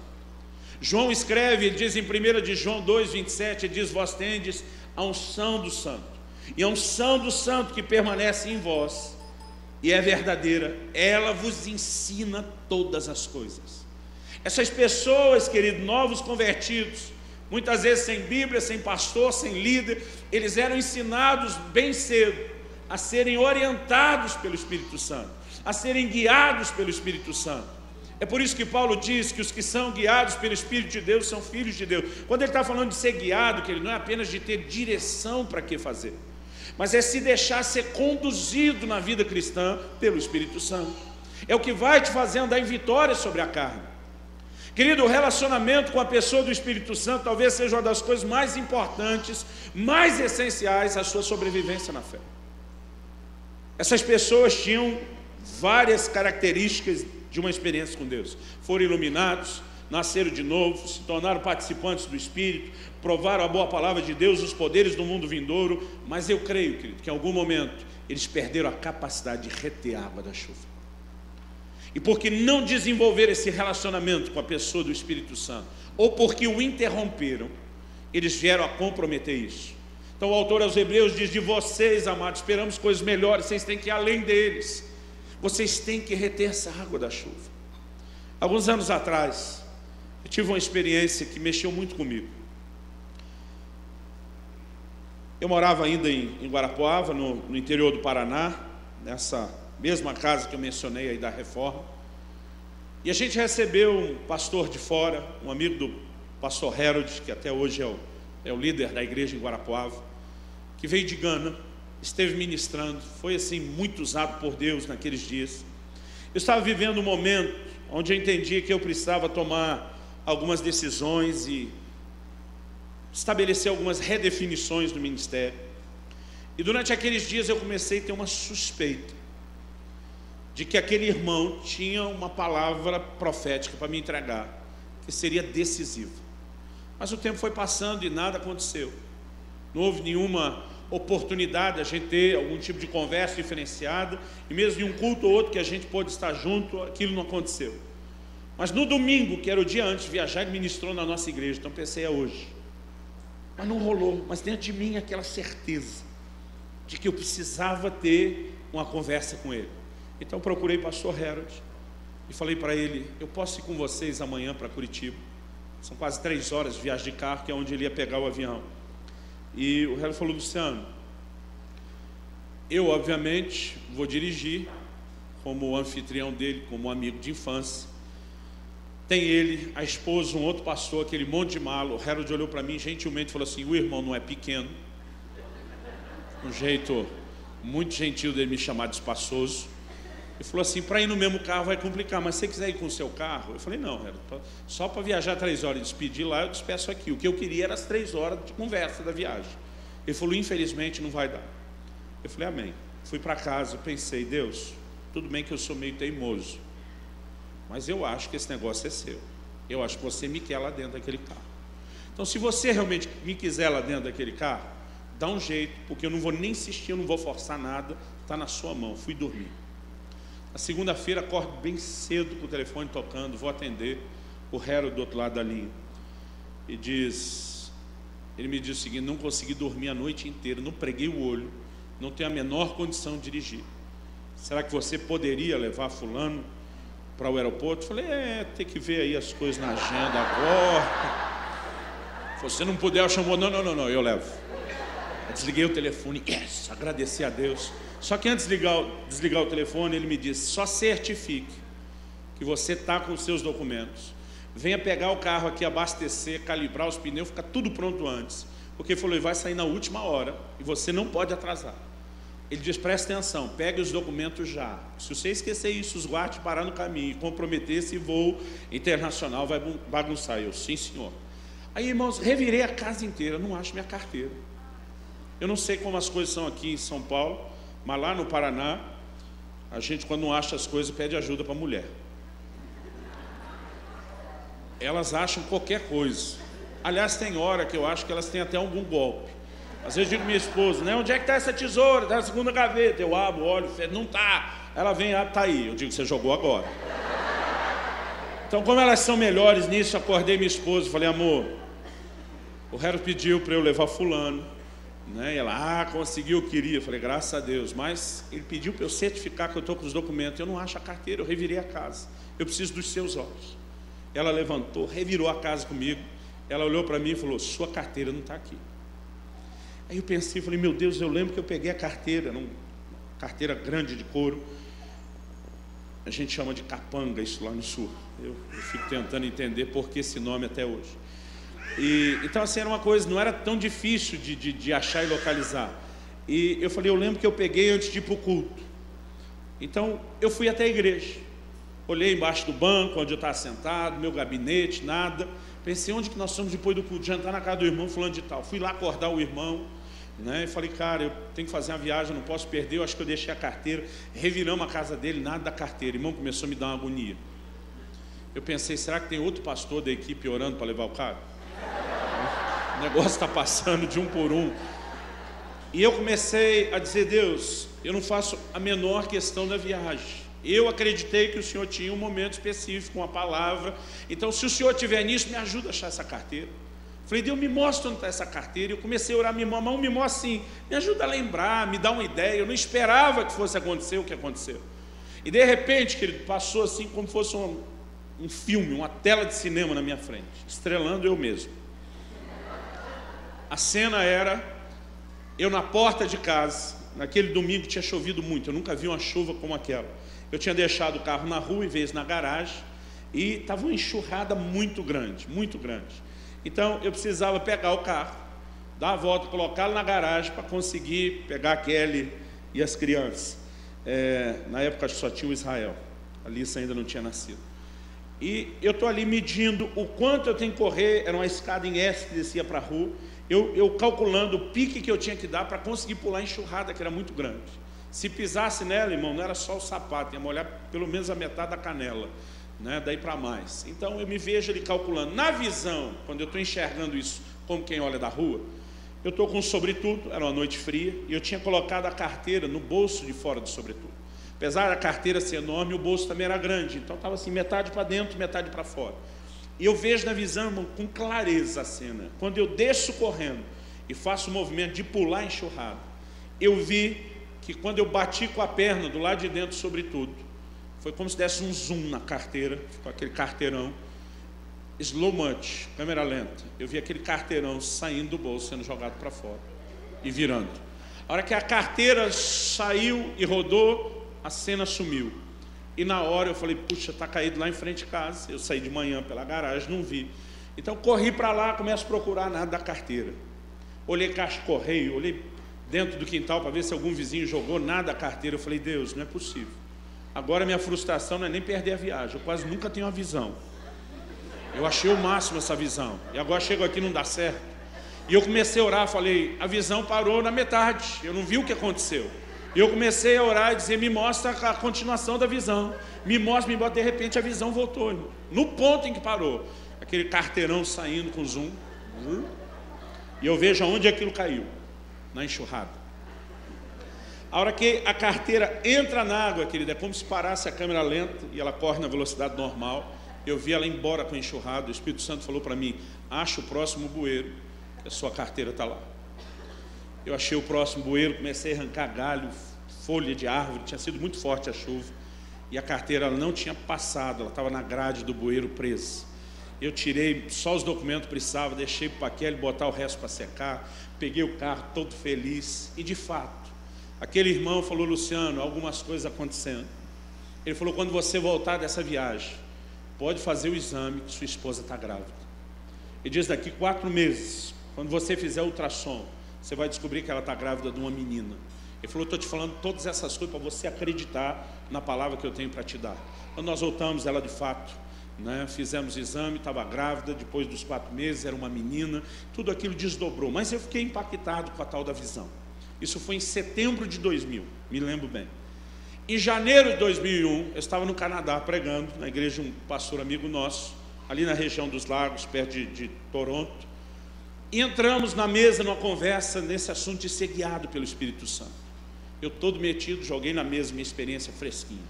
João escreve, ele diz em 1 de João 2,27, ele diz, vós tendes a unção do Santo, e a unção do Santo que permanece em vós, e é verdadeira, ela vos ensina todas as coisas. Essas pessoas, queridos, novos convertidos, muitas vezes sem Bíblia, sem pastor, sem líder, eles eram ensinados bem cedo a serem orientados pelo Espírito Santo, a serem guiados pelo Espírito Santo. É por isso que Paulo diz que os que são guiados pelo Espírito de Deus são filhos de Deus. Quando ele está falando de ser guiado, que ele não é apenas de ter direção para que fazer, mas é se deixar ser conduzido na vida cristã pelo Espírito Santo. É o que vai te fazer andar em vitória sobre a carne. Querido, o relacionamento com a pessoa do Espírito Santo talvez seja uma das coisas mais importantes, mais essenciais à sua sobrevivência na fé. Essas pessoas tinham várias características de uma experiência com Deus. Foram iluminados, nasceram de novo, se tornaram participantes do Espírito, provaram a boa palavra de Deus, os poderes do mundo vindouro, mas eu creio, querido, que em algum momento eles perderam a capacidade de reter a água da chuva. E porque não desenvolveram esse relacionamento com a pessoa do Espírito Santo, ou porque o interromperam, eles vieram a comprometer isso. Então o autor aos Hebreus diz: de vocês, amados, esperamos coisas melhores, vocês têm que ir além deles, vocês têm que reter essa água da chuva. Alguns anos atrás, eu tive uma experiência que mexeu muito comigo. Eu morava ainda em Guarapuava, no interior do Paraná, nessa mesma casa que eu mencionei aí da Reforma, e a gente recebeu um pastor de fora, um amigo do pastor Harold, que até hoje é o líder da igreja em Guarapuava, que veio de Gana, esteve ministrando, foi assim muito usado por Deus naqueles dias. Eu estava vivendo um momento onde eu entendia que eu precisava tomar algumas decisões e estabelecer algumas redefinições do ministério. E durante aqueles dias eu comecei a ter uma suspeita de que aquele irmão tinha uma palavra profética para me entregar, que seria decisiva. Mas o tempo foi passando e nada aconteceu. Não houve nenhuma oportunidade de a gente ter algum tipo de conversa diferenciada, e mesmo em um culto ou outro que a gente pôde estar junto, aquilo não aconteceu. Mas no domingo, que era o dia antes de viajar, ele ministrou na nossa igreja, então pensei, é hoje. Mas não rolou, mas dentro de mim aquela certeza de que eu precisava ter uma conversa com ele. Então procurei o pastor Harold e falei para ele: eu posso ir com vocês amanhã para Curitiba? São quase 3 horas de viagem de carro, que é onde ele ia pegar o avião. E o Harold falou: Luciano, eu obviamente vou dirigir como anfitrião dele, como amigo de infância. Tem ele, a esposa, um outro pastor, aquele monte de mala. O Harold olhou para mim gentilmente e falou assim: o irmão não é pequeno. Um jeito muito gentil dele me chamar de espaçoso. Ele falou assim: para ir no mesmo carro vai complicar, mas se você quiser ir com o seu carro. Eu falei: não, Harold, só para viajar 3 horas e despedir lá, eu despeço aqui. O que eu queria era as 3 horas de conversa da viagem. Ele falou: infelizmente não vai dar. Eu falei: amém. Fui para casa, pensei: Deus, tudo bem que eu sou meio teimoso, mas eu acho que esse negócio é seu. Eu acho que você me quer lá dentro daquele carro. Então, se você realmente me quiser lá dentro daquele carro, dá um jeito, porque eu não vou nem insistir, eu não vou forçar nada, está na sua mão. Fui dormir. Na segunda-feira, acordo bem cedo com o telefone tocando, vou atender. O Harold do outro lado da linha. E ele me diz o seguinte: não consegui dormir a noite inteira, não preguei o olho, não tenho a menor condição de dirigir. Será que você poderia levar fulano para o aeroporto? Eu falei: tem que ver aí as coisas na agenda agora. Se você não puder, eu chamo. Não, eu levo. Eu desliguei o telefone, agradeci a Deus. Só que antes de desligar o telefone, ele me disse: só certifique que você está com os seus documentos. Venha pegar o carro aqui, abastecer, calibrar os pneus, ficar tudo pronto antes. Porque ele falou: ele vai sair na última hora e você não pode atrasar. Ele diz: presta atenção, pegue os documentos já. Se você esquecer isso, os guarde, parar no caminho, comprometer esse voo internacional, vai bagunçar. Eu: sim, senhor. Aí, irmãos, revirei a casa inteira, não acho minha carteira. Eu não sei como as coisas são aqui em São Paulo, mas lá no Paraná, a gente, quando não acha as coisas, pede ajuda para a mulher. Elas acham qualquer coisa. Aliás, tem hora que eu acho que elas têm até algum golpe. Às vezes eu digo à minha esposa: né, onde é que está essa tesoura? Está na segunda gaveta. Eu abro, olho, não está. Ela vem, está aí. Eu digo: você jogou agora. Então, como elas são melhores nisso, acordei minha esposa e falei: amor, o Harold pediu para eu levar fulano, né? E ela: conseguiu, eu queria. Eu falei: graças a Deus. Mas ele pediu para eu certificar que eu estou com os documentos. Eu não acho a carteira, eu revirei a casa. Eu preciso dos seus olhos. Ela levantou, revirou a casa comigo. Ela olhou para mim e falou: sua carteira não está aqui. Aí eu pensei, falei: meu Deus, eu lembro que eu peguei a carteira, uma carteira grande de couro. A gente chama de capanga isso lá no sul. Eu fico tentando entender por que esse nome até hoje. Então assim, era uma coisa, não era tão difícil de achar e localizar. E eu falei: eu lembro que eu peguei antes de ir para o culto. Então eu fui até a igreja. Olhei embaixo do banco, onde eu estava sentado, meu gabinete, nada. Pensei: onde que nós estamos depois do culto? Jantar na casa do irmão fulano de tal. Fui lá acordar o irmão, né? E falei: cara, eu tenho que fazer uma viagem, não posso perder. Eu acho que eu deixei a carteira. Reviramos a casa dele, nada da carteira. O irmão começou a me dar uma agonia. Eu pensei, será que tem outro pastor da equipe orando para levar o carro? O negócio está passando de um por um. E eu comecei a dizer, Deus, eu não faço a menor questão da viagem. Eu acreditei que o Senhor tinha um momento específico, uma palavra. Então, se o Senhor estiver nisso, me ajuda a achar essa carteira. Falei, Deus, me mostra onde está essa carteira. E eu comecei a orar, me mostra assim, me ajuda a lembrar, me dá uma ideia. Eu não esperava que fosse acontecer o que aconteceu. E de repente, querido, passou assim como fosse um filme, uma tela de cinema na minha frente, estrelando eu mesmo. A cena era eu na porta de casa. Naquele domingo tinha chovido muito, eu nunca vi uma chuva como aquela. Eu tinha deixado o carro na rua em vez na garagem, e estava uma enxurrada muito grande, muito grande. Então eu precisava pegar o carro, dar a volta, colocá-lo na garagem para conseguir pegar a Kelly e as crianças. Na época só tinha o Israel, a Alissa ainda não tinha nascido. E eu estou ali medindo o quanto eu tenho que correr, era uma escada em S que descia para a rua, eu calculando o pique que eu tinha que dar para conseguir pular a enxurrada, que era muito grande. Se pisasse nela, irmão, não era só o sapato, ia molhar pelo menos a metade da canela, né? Daí para mais. Então eu me vejo ali calculando. Na visão, quando eu estou enxergando isso, como quem olha da rua, eu estou com um sobretudo, era uma noite fria, e eu tinha colocado a carteira no bolso de fora do sobretudo. Apesar da carteira ser enorme, o bolso também era grande, então estava assim, metade para dentro, metade para fora. E eu vejo na visão, irmão, com clareza a cena. Quando eu desço correndo e faço o movimento de pular a enxurrada, eu vi que quando eu bati com a perna do lado de dentro, sobretudo, foi como se desse um zoom na carteira, com aquele carteirão, slow munch, câmera lenta. Eu vi aquele carteirão saindo do bolso, sendo jogado para fora e virando. A hora que a carteira saiu e rodou, a cena sumiu. E na hora eu falei, puxa, está caído lá em frente de casa. Eu saí de manhã pela garagem, não vi. Então corri para lá, começo a procurar nada da carteira. Olhei caixa de correio, olhei dentro do quintal para ver se algum vizinho jogou nada da carteira. Eu falei, Deus, não é possível. Agora minha frustração não é nem perder a viagem, eu quase nunca tenho uma visão. Eu achei o máximo essa visão, e agora chego aqui e não dá certo. E eu comecei a orar, falei, a visão parou na metade, eu não vi o que aconteceu. E eu comecei a orar e dizer, me mostra a continuação da visão. Me mostra, de repente a visão voltou, irmão. No ponto em que parou, aquele carteirão saindo com zoom, e eu vejo aonde aquilo caiu, na enxurrada. A hora que a carteira entra na água, querida, é como se parasse a câmera lenta e ela corre na velocidade normal. Eu vi ela embora com a enxurrada. O Espírito Santo falou para mim, acha o próximo bueiro, que a sua carteira está lá. Eu achei o próximo bueiro, comecei a arrancar galho, folha de árvore, tinha sido muito forte a chuva, e a carteira ela não tinha passado, ela estava na grade do bueiro presa. Eu tirei só os documentos que precisava, deixei para o Paquele botar o resto para secar, peguei o carro todo feliz, e de fato, aquele irmão falou, Luciano, algumas coisas acontecendo. Ele falou, quando você voltar dessa viagem, pode fazer o exame que sua esposa está grávida. Ele diz, daqui 4 meses, quando você fizer o ultrassom, você vai descobrir que ela está grávida de uma menina. Ele falou, estou te falando todas essas coisas para você acreditar na palavra que eu tenho para te dar. Quando nós voltamos, ela de fato, né, fizemos o exame, estava grávida, depois dos 4 meses, era uma menina, tudo aquilo desdobrou. Mas eu fiquei impactado com a tal da visão. Isso foi em setembro de 2000, me lembro bem. Em janeiro de 2001, eu estava no Canadá pregando, na igreja de um pastor amigo nosso, ali na região dos Lagos, perto de Toronto. E entramos na mesa, numa conversa, nesse assunto de ser guiado pelo Espírito Santo. Eu todo metido, joguei na mesa minha experiência fresquinha.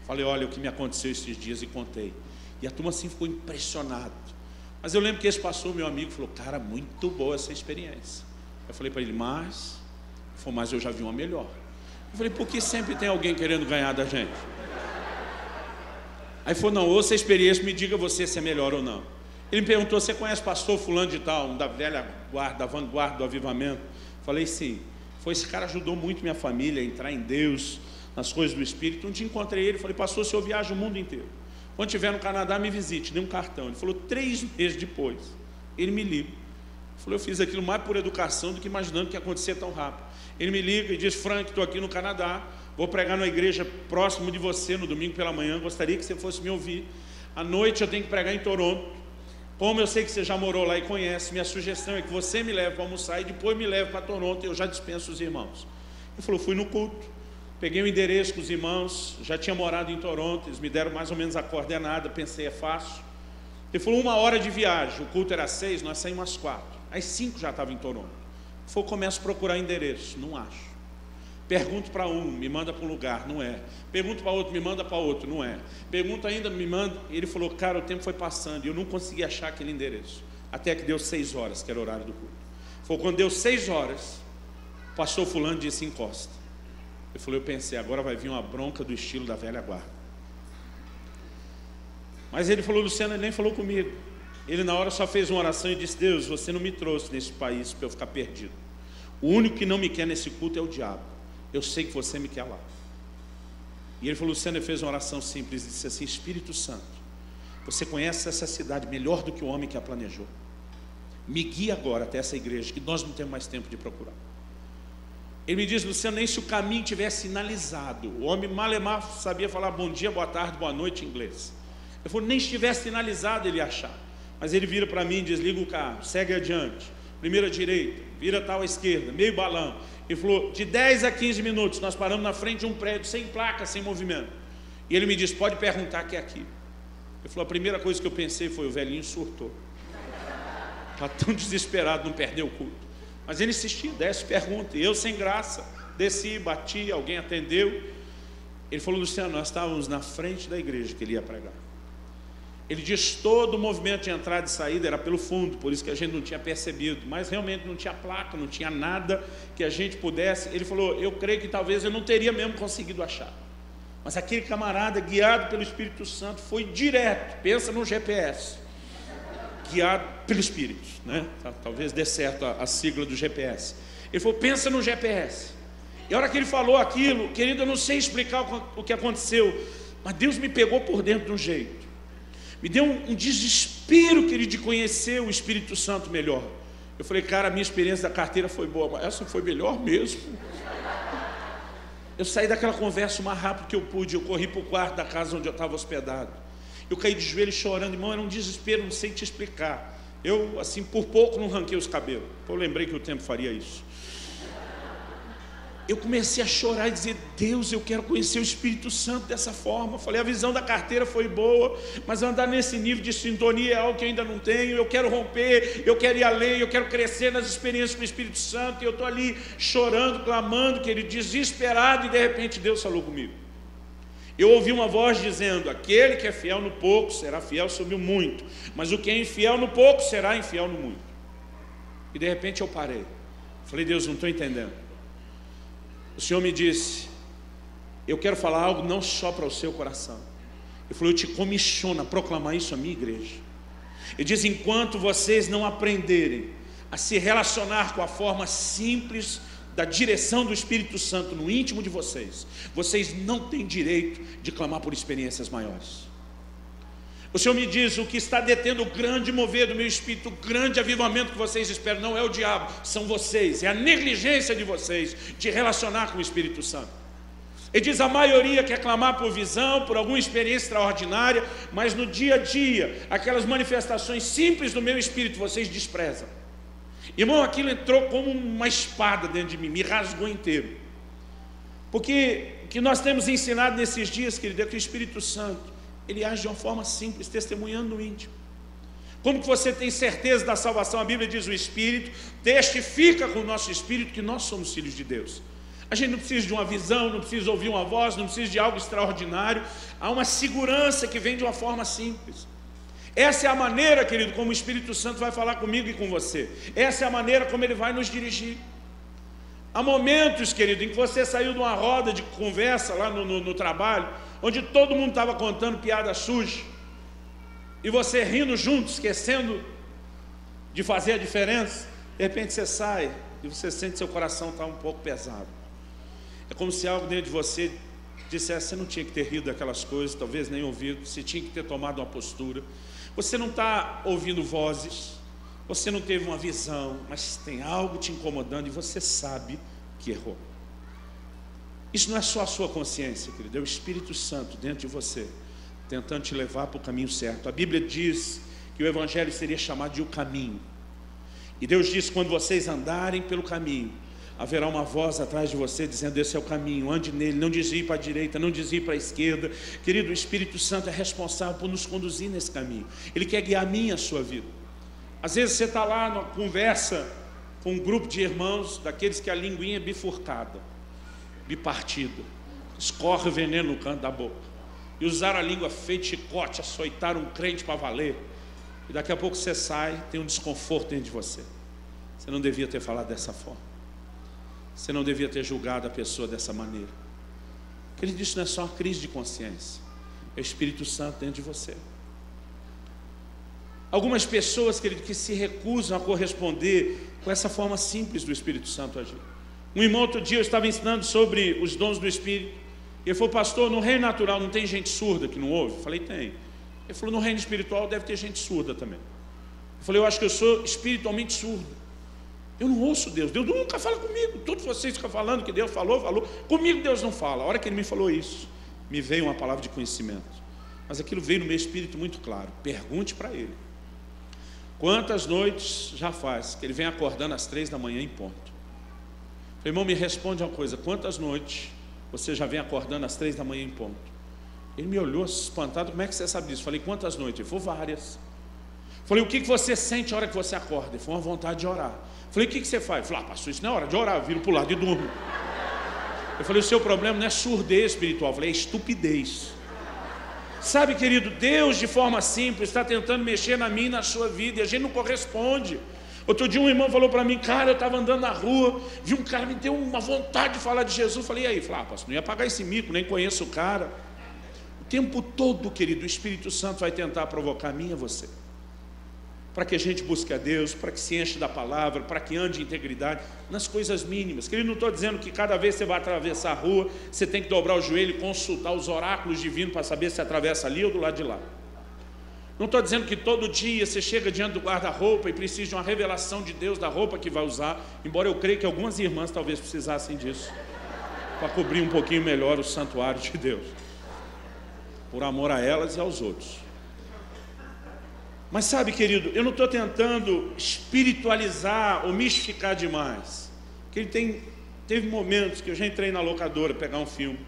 Falei, olha o que me aconteceu esses dias e contei. E a turma assim ficou impressionada. Mas eu lembro que esse pastor, meu amigo, falou, cara, muito boa essa experiência. Eu falei para ele, mas eu já vi uma melhor. Eu falei, por que sempre tem alguém querendo ganhar da gente? Aí falou, não, ouça a experiência, me diga você se é melhor ou não. Ele me perguntou, você conhece pastor fulano de tal, um da velha guarda, da vanguarda do avivamento? Falei, sim. Foi, esse cara ajudou muito minha família a entrar em Deus, nas coisas do Espírito. Um dia encontrei ele, falei, pastor, o senhor viaja o mundo inteiro. Quando estiver no Canadá, me visite, dê um cartão. Ele falou, 3 meses depois, ele me liga. Ele falou, eu fiz aquilo mais por educação do que imaginando que ia acontecer tão rápido. Ele me liga e diz, Frank, estou aqui no Canadá, vou pregar numa igreja próximo de você no domingo pela manhã, gostaria que você fosse me ouvir. À noite eu tenho que pregar em Toronto. Como eu sei que você já morou lá e conhece, minha sugestão é que você me leve para almoçar e depois me leve para Toronto e eu já dispenso os irmãos. Ele falou, fui no culto, Peguei o endereço com os irmãos, já tinha morado em Toronto, eles me deram mais ou menos a coordenada, pensei, é fácil. Ele falou, 1 hora de viagem, o culto era às 6, nós saímos às 4. Às 5 já estava em Toronto. Ele falou, começo a procurar endereço, não acho. Pergunto para um, me manda para um lugar, não é. Pergunto para outro, me manda para outro, não é. Pergunto ainda, me manda. Ele falou, cara, o tempo foi passando e eu não consegui achar aquele endereço. Até que deu 6 horas, que era o horário do culto. Ele falou, quando deu 6 horas, o pastor fulano disse, encosta. Eu falei, eu pensei, agora vai vir uma bronca do estilo da velha guarda. Mas ele falou, Luciano, ele nem falou comigo. Ele na hora só fez uma oração e disse, Deus, você não me trouxe nesse país para eu ficar perdido. O único que não me quer nesse culto é o diabo. Eu sei que você me quer lá. E ele falou, Luciano, ele fez uma oração simples, disse assim, Espírito Santo, você conhece essa cidade melhor do que o homem que a planejou. Me guia agora até essa igreja, que nós não temos mais tempo de procurar. Ele me diz, Luciano, nem se o caminho tivesse sinalizado. O homem malemar sabia falar bom dia, boa tarde, boa noite em inglês. Ele falou, nem se tivesse sinalizado ele ia achar. Mas ele vira para mim, desliga o carro, segue adiante, primeira direita, vira tal à esquerda, meio balão. Ele falou, de 10 a 15 minutos, nós paramos na frente de um prédio, sem placa, sem movimento. E ele me disse, pode perguntar que é aqui. Ele falou, a primeira coisa que eu pensei foi, o velhinho surtou. Está tão desesperado, não perdeu o culto. Mas ele insistia, desce, pergunta. E eu, sem graça, desci, bati, alguém atendeu. Ele falou, Luciano, nós estávamos na frente da igreja que ele ia pregar. Ele diz, todo o movimento de entrada e saída era pelo fundo, por isso que a gente não tinha percebido, mas realmente não tinha placa, não tinha nada que a gente pudesse. Ele falou, eu creio que talvez eu não teria mesmo conseguido achar. Mas aquele camarada, guiado pelo Espírito Santo, foi direto, pensa no GPS, guiado pelo Espírito, né? Talvez dê certo a sigla do GPS. Ele falou, pensa no GPS. E a hora que ele falou aquilo, querido, eu não sei explicar o que aconteceu, mas Deus me pegou por dentro de um jeito. Me deu um desespero, querido, de conhecer o Espírito Santo melhor. Eu falei, cara, a minha experiência da carteira foi boa, mas essa foi melhor mesmo. Eu saí daquela conversa o mais rápido que eu pude. Eu corri para o quarto da casa onde eu estava hospedado. Eu caí de joelho chorando, irmão, era um desespero, não sei te explicar. Eu, assim, por pouco não ranquei os cabelos. Eu lembrei que o tempo faria isso. Eu comecei a chorar e dizer, Deus, eu quero conhecer o Espírito Santo dessa forma. Eu falei, a visão da carteira foi boa, mas andar nesse nível de sintonia é algo que eu ainda não tenho. Eu quero romper, eu quero ir além, eu quero crescer nas experiências com o Espírito Santo. E eu estou ali chorando, clamando, querido, desesperado, e de repente Deus falou comigo. Eu ouvi uma voz dizendo, aquele que é fiel no pouco será fiel sobre o muito, mas o que é infiel no pouco será infiel no muito. E de repente eu parei. Falei, Deus, não estou entendendo. O Senhor me disse, eu quero falar algo não só para o seu coração. Ele falou, eu te comissiono a proclamar isso à minha igreja. Ele diz, enquanto vocês não aprenderem a se relacionar com a forma simples da direção do Espírito Santo no íntimo de vocês, vocês não têm direito de clamar por experiências maiores. O Senhor me diz, o que está detendo o grande mover do meu espírito, o grande avivamento que vocês esperam, não é o diabo, são vocês, é a negligência de vocês de relacionar com o Espírito Santo. Ele diz, a maioria quer clamar por visão, por alguma experiência extraordinária, mas no dia a dia, aquelas manifestações simples do meu espírito, vocês desprezam. Irmão, aquilo entrou como uma espada dentro de mim, me rasgou inteiro. Porque o que nós temos ensinado nesses dias, querido, é que o Espírito Santo, ele age de uma forma simples, testemunhando no íntimo. Como que você tem certeza da salvação? A Bíblia diz, o Espírito testifica com o nosso Espírito que nós somos filhos de Deus. A gente não precisa de uma visão, não precisa ouvir uma voz, não precisa de algo extraordinário. Há uma segurança que vem de uma forma simples. Essa é a maneira, querido, como o Espírito Santo vai falar comigo e com você. Essa é a maneira como ele vai nos dirigir. Há momentos, querido, em que você saiu de uma roda de conversa lá no trabalho, onde todo mundo estava contando piada suja, e você rindo junto, esquecendo de fazer a diferença. De repente você sai e você sente que seu coração está um pouco pesado. É como se algo dentro de você dissesse, você não tinha que ter rido daquelas coisas, talvez nem ouvido, você tinha que ter tomado uma postura. Você não está ouvindo vozes, você não teve uma visão, mas tem algo te incomodando e você sabe que errou. Isso não é só a sua consciência, querido, é o Espírito Santo dentro de você, tentando te levar para o caminho certo. A Bíblia diz que o Evangelho seria chamado de o caminho. E Deus diz, quando vocês andarem pelo caminho, haverá uma voz atrás de você dizendo: esse é o caminho, ande nele, não desvie para a direita, não desvie para a esquerda. Querido, o Espírito Santo é responsável por nos conduzir nesse caminho. Ele quer guiar a minha e a sua vida. Às vezes você está lá numa conversa com um grupo de irmãos, daqueles que a linguinha é bifurcada, bipartida, escorre o veneno no canto da boca, e usaram a língua feito chicote, açoitaram um crente para valer, e daqui a pouco você sai, tem um desconforto dentro de você. Você não devia ter falado dessa forma, você não devia ter julgado a pessoa dessa maneira. Querido, isso não é só uma crise de consciência, é o Espírito Santo dentro de você. Algumas pessoas, querido, que se recusam a corresponder com essa forma simples do Espírito Santo agir. Um irmão, outro dia, eu estava ensinando sobre os dons do Espírito, e ele falou: pastor, no reino natural não tem gente surda que não ouve? Eu falei: tem. Ele falou: no reino espiritual deve ter gente surda também. Eu falei: eu acho que eu sou espiritualmente surdo, eu não ouço Deus, Deus nunca fala comigo, todos vocês ficam falando que Deus falou, comigo Deus não fala. A hora que ele me falou isso, me veio uma palavra de conhecimento, mas aquilo veio no meu espírito muito claro. Pergunte para ele, quantas noites já faz que ele vem acordando às 3 da manhã em ponto? Eu falei: irmão, me responde uma coisa, quantas noites você já vem acordando às 3 da manhã em ponto? Ele me olhou espantado: como é que você sabe disso? Eu falei: quantas noites? Ele falou: várias. Eu falei: o que você sente a hora que você acorda? Ele falou: uma vontade de orar. Eu falei: o que você faz? Ele falou: pastor, isso não é hora de orar, eu viro para o lado e durmo. Eu falei: o seu problema não é surdez espiritual. Eu falei: é estupidez. Sabe, querido, Deus de forma simples está tentando mexer na minha e na sua vida, e a gente não corresponde. Outro dia um irmão falou para mim: cara, eu estava andando na rua, vi um cara, me deu uma vontade de falar de Jesus. Eu falei: e aí? Eu falei: pastor, não ia pagar esse mico, nem conheço o cara. O tempo todo, querido, o Espírito Santo vai tentar provocar a mim e a você, para que a gente busque a Deus, para que se enche da palavra, para que ande em integridade, nas coisas mínimas. Querido, não estou dizendo que cada vez que você vai atravessar a rua, você tem que dobrar o joelho e consultar os oráculos divinos para saber se atravessa ali ou do lado de lá. Não estou dizendo que todo dia você chega diante do guarda-roupa e precisa de uma revelação de Deus da roupa que vai usar, embora eu creia que algumas irmãs talvez precisassem disso, para cobrir um pouquinho melhor o santuário de Deus, por amor a elas e aos outros. Mas sabe, querido, eu não estou tentando espiritualizar ou mistificar demais. Que teve momentos que eu já entrei na locadora pegar um filme,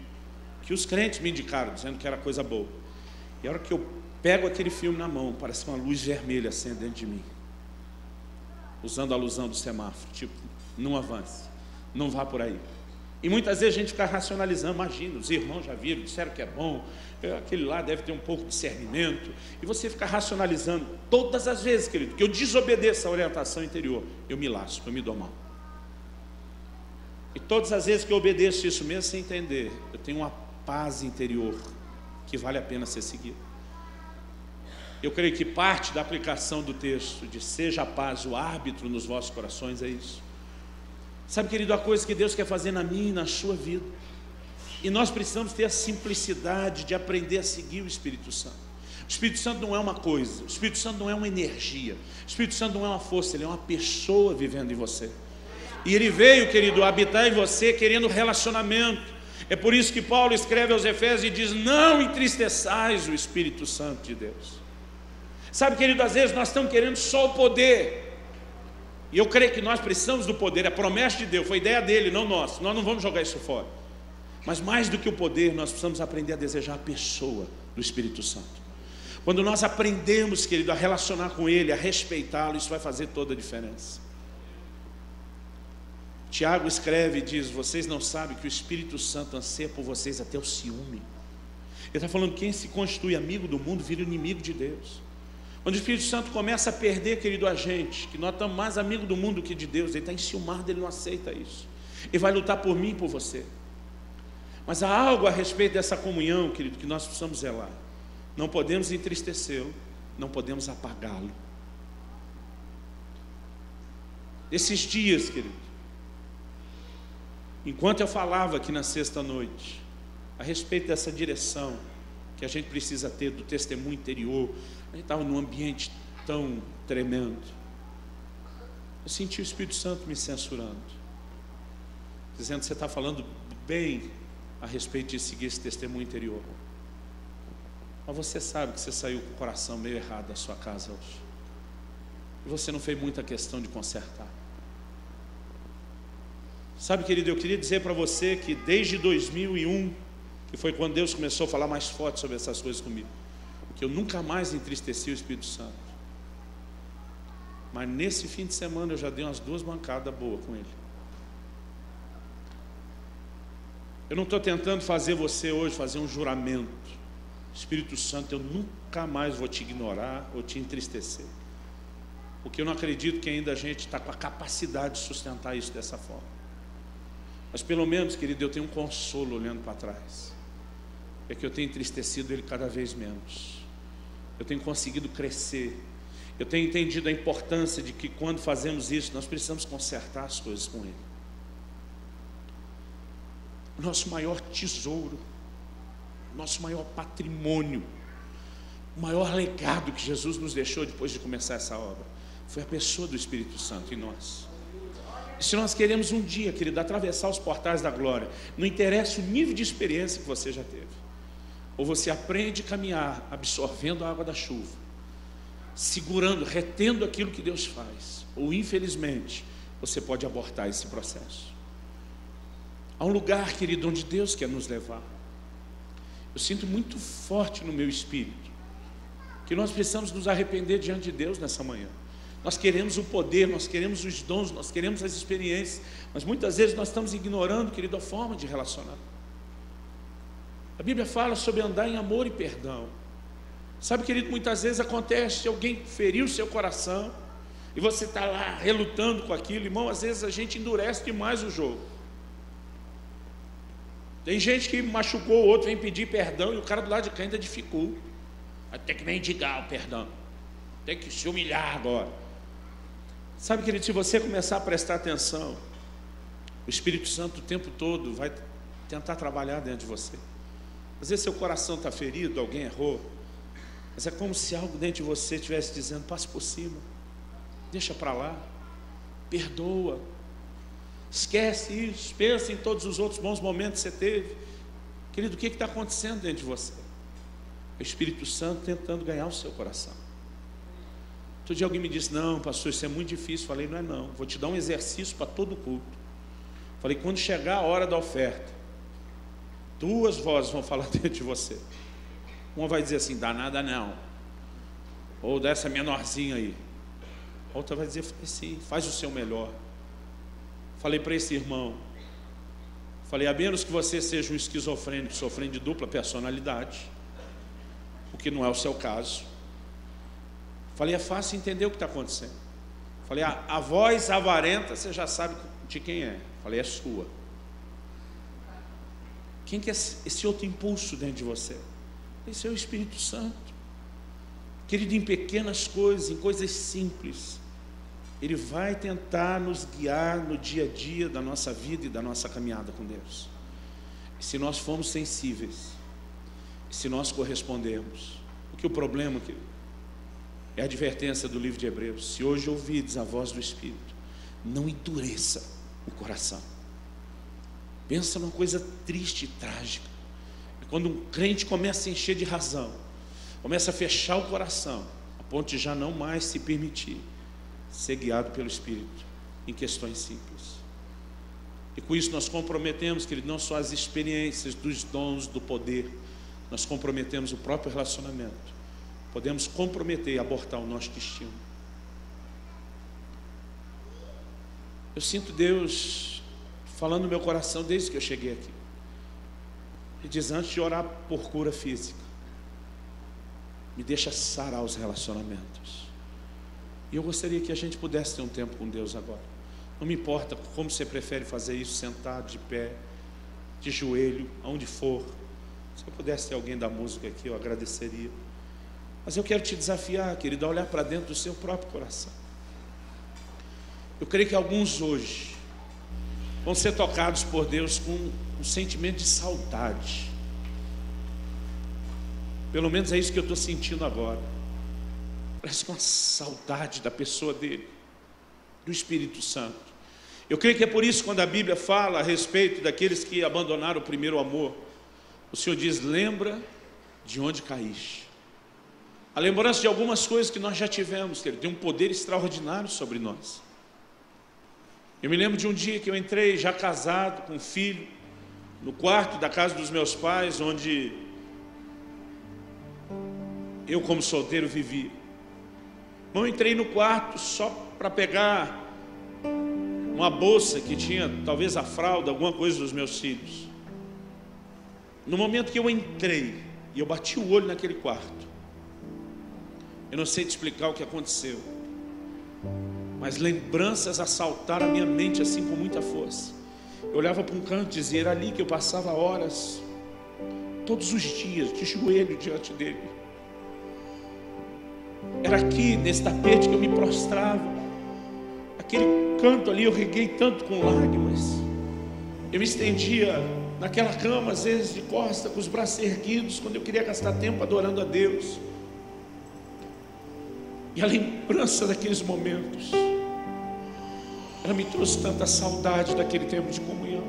que os crentes me indicaram, dizendo que era coisa boa. E a hora que eu pego aquele filme na mão, parece uma luz vermelha acende dentro de mim, usando a alusão do semáforo, tipo: não avance, não vá por aí. E muitas vezes a gente fica racionalizando: imagina, os irmãos já viram, disseram que é bom, aquele lá deve ter um pouco de discernimento, e você fica racionalizando. Todas as vezes, querido, que eu desobedeço a orientação interior, eu me lasco, eu me dou mal. E todas as vezes que eu obedeço isso mesmo sem entender, eu tenho uma paz interior que vale a pena ser seguida. Eu creio que parte da aplicação do texto de seja a paz o árbitro nos vossos corações é isso. Sabe, querido, a coisa que Deus quer fazer na minha e na sua vida, e nós precisamos ter a simplicidade de aprender a seguir o Espírito Santo. O Espírito Santo não é uma coisa, o Espírito Santo não é uma energia, o Espírito Santo não é uma força, ele é uma pessoa vivendo em você. E ele veio, querido, habitar em você querendo relacionamento. É por isso que Paulo escreve aos Efésios e diz: não entristeçais o Espírito Santo de Deus. Sabe, querido, às vezes nós estamos querendo só o poder, e eu creio que nós precisamos do poder, é a promessa de Deus, foi ideia dele, não nossa, nós não vamos jogar isso fora. Mas mais do que o poder, nós precisamos aprender a desejar a pessoa do Espírito Santo. Quando nós aprendemos, querido, a relacionar com ele, a respeitá-lo, isso vai fazer toda a diferença. Tiago escreve e diz: vocês não sabem que o Espírito Santo anseia por vocês até o ciúme. Ele está falando: quem se constitui amigo do mundo vira inimigo de Deus. Quando o Espírito Santo começa a perder, querido, a gente, que nós estamos mais amigos do mundo que de Deus, ele está enciumado, ele não aceita isso. Ele vai lutar por mim e por você. Mas há algo a respeito dessa comunhão, querido, que nós precisamos zelar. Não podemos entristecê-lo, não podemos apagá-lo. Esses dias, querido, enquanto eu falava aqui na sexta-noite, a respeito dessa direção que a gente precisa ter do testemunho interior, a gente estava num ambiente tão tremendo. Eu senti o Espírito Santo me censurando, dizendo: você está falando bem a respeito de seguir esse testemunho interior, mas você sabe que você saiu com o coração meio errado da sua casa hoje, e você não fez muita questão de consertar. Sabe, querido, eu queria dizer para você que desde 2001, que foi quando Deus começou a falar mais forte sobre essas coisas comigo, que eu nunca mais entristeci o Espírito Santo. Mas nesse fim de semana eu já dei umas 2 bancadas boas com ele. Eu não estou tentando fazer você hoje fazer um juramento. Espírito Santo, eu nunca mais vou te ignorar ou te entristecer. Porque eu não acredito que ainda a gente está com a capacidade de sustentar isso dessa forma. Mas pelo menos, querido, eu tenho um consolo olhando para trás. É que eu tenho entristecido ele cada vez menos. Eu tenho conseguido crescer. Eu tenho entendido a importância de que quando fazemos isso, nós precisamos consertar as coisas com ele. O nosso maior tesouro, o nosso maior patrimônio, o maior legado que Jesus nos deixou depois de começar essa obra, foi a pessoa do Espírito Santo em nós. E se nós queremos um dia, querido, atravessar os portais da glória, não interessa o nível de experiência que você já teve, ou você aprende a caminhar absorvendo a água da chuva, segurando, retendo aquilo que Deus faz, ou infelizmente você pode abortar esse processo. Há um lugar, querido, onde Deus quer nos levar. Eu sinto muito forte no meu espírito que nós precisamos nos arrepender diante de Deus nessa manhã. Nós queremos o poder, nós queremos os dons, nós queremos as experiências, mas muitas vezes nós estamos ignorando, querido, a forma de relacionar. A Bíblia fala sobre andar em amor e perdão. Sabe, querido, muitas vezes acontece, alguém feriu o seu coração e você está lá relutando com aquilo. Irmão, às vezes a gente endurece demais o jogo. Tem gente que machucou o outro, vem pedir perdão e o cara do lado de cá ainda dificulta. Vai ter que mendigar o perdão, tem que se humilhar agora. Sabe, querido, se você começar a prestar atenção, o Espírito Santo o tempo todo vai tentar trabalhar dentro de você. Às vezes seu coração está ferido, alguém errou, mas é como se algo dentro de você estivesse dizendo: passe por cima, deixa para lá, perdoa, esquece isso, pensa em todos os outros bons momentos que você teve. Querido, o que está acontecendo dentro de você? O Espírito Santo tentando ganhar o seu coração. Outro dia alguém me disse: não, pastor, isso é muito difícil. Falei: não é não, vou te dar um exercício para todo culto. Falei: quando chegar a hora da oferta, 2 vozes vão falar dentro de você. Uma vai dizer assim: dá nada não, ou dessa menorzinha aí. A outra vai dizer: faz sim, faz o seu melhor. Falei para esse irmão, falei: a menos que você seja um esquizofrênico sofrendo de dupla personalidade, o que não é o seu caso. Falei: é fácil entender o que está acontecendo. Falei: a voz avarenta, você já sabe de quem é. Falei: é sua. Quem que é esse outro impulso dentro de você? Esse é o Espírito Santo. Querido, em pequenas coisas, em coisas simples, ele vai tentar nos guiar no dia a dia da nossa vida e da nossa caminhada com Deus. E se nós formos sensíveis, e se nós correspondermos, porque o problema, querido, é a advertência do livro de Hebreus: se hoje ouvides a voz do Espírito, não endureça o coração. Pensa numa coisa triste e trágica. É quando um crente começa a se encher de razão, começa a fechar o coração, a ponto de já não mais se permitir ser guiado pelo Espírito em questões simples. E com isso nós comprometemos, querido, não só as experiências dos dons, do poder, nós comprometemos o próprio relacionamento. Podemos comprometer e abortar o nosso destino. Eu sinto Deus falando no meu coração desde que eu cheguei aqui. Ele diz: antes de orar por cura física, me deixa sarar os relacionamentos. E eu gostaria que a gente pudesse ter um tempo com Deus agora. Não me importa como você prefere fazer isso, sentado, de pé, de joelho, aonde for. Se eu pudesse ter alguém da música aqui, eu agradeceria. Mas eu quero te desafiar, querido, a olhar para dentro do seu próprio coração. Eu creio que alguns hoje vão ser tocados por Deus com um sentimento de saudade. Pelo menos é isso que eu estou sentindo agora. Parece uma saudade da pessoa dele, do Espírito Santo. Eu creio que é por isso, quando a Bíblia fala a respeito daqueles que abandonaram o primeiro amor, o Senhor diz: lembra de onde caíste. A lembrança de algumas coisas que nós já tivemos, que Ele tem um poder extraordinário sobre nós. Eu me lembro de um dia que eu entrei, já casado, com um filho, no quarto da casa dos meus pais, onde eu, como solteiro, vivia. Eu entrei no quarto só para pegar uma bolsa que tinha talvez a fralda, alguma coisa dos meus filhos. No momento que eu entrei e eu bati o olho naquele quarto, eu não sei te explicar o que aconteceu, mas lembranças assaltaram a minha mente assim com muita força. Eu olhava para um canto e dizia: era ali que eu passava horas, todos os dias, de joelho diante dele. Era aqui, nesse tapete, que eu me prostrava. Aquele canto ali eu reguei tanto com lágrimas. Eu me estendia naquela cama, às vezes de costa, com os braços erguidos, quando eu queria gastar tempo adorando a Deus. E a lembrança daqueles momentos, ela me trouxe tanta saudade daquele tempo de comunhão.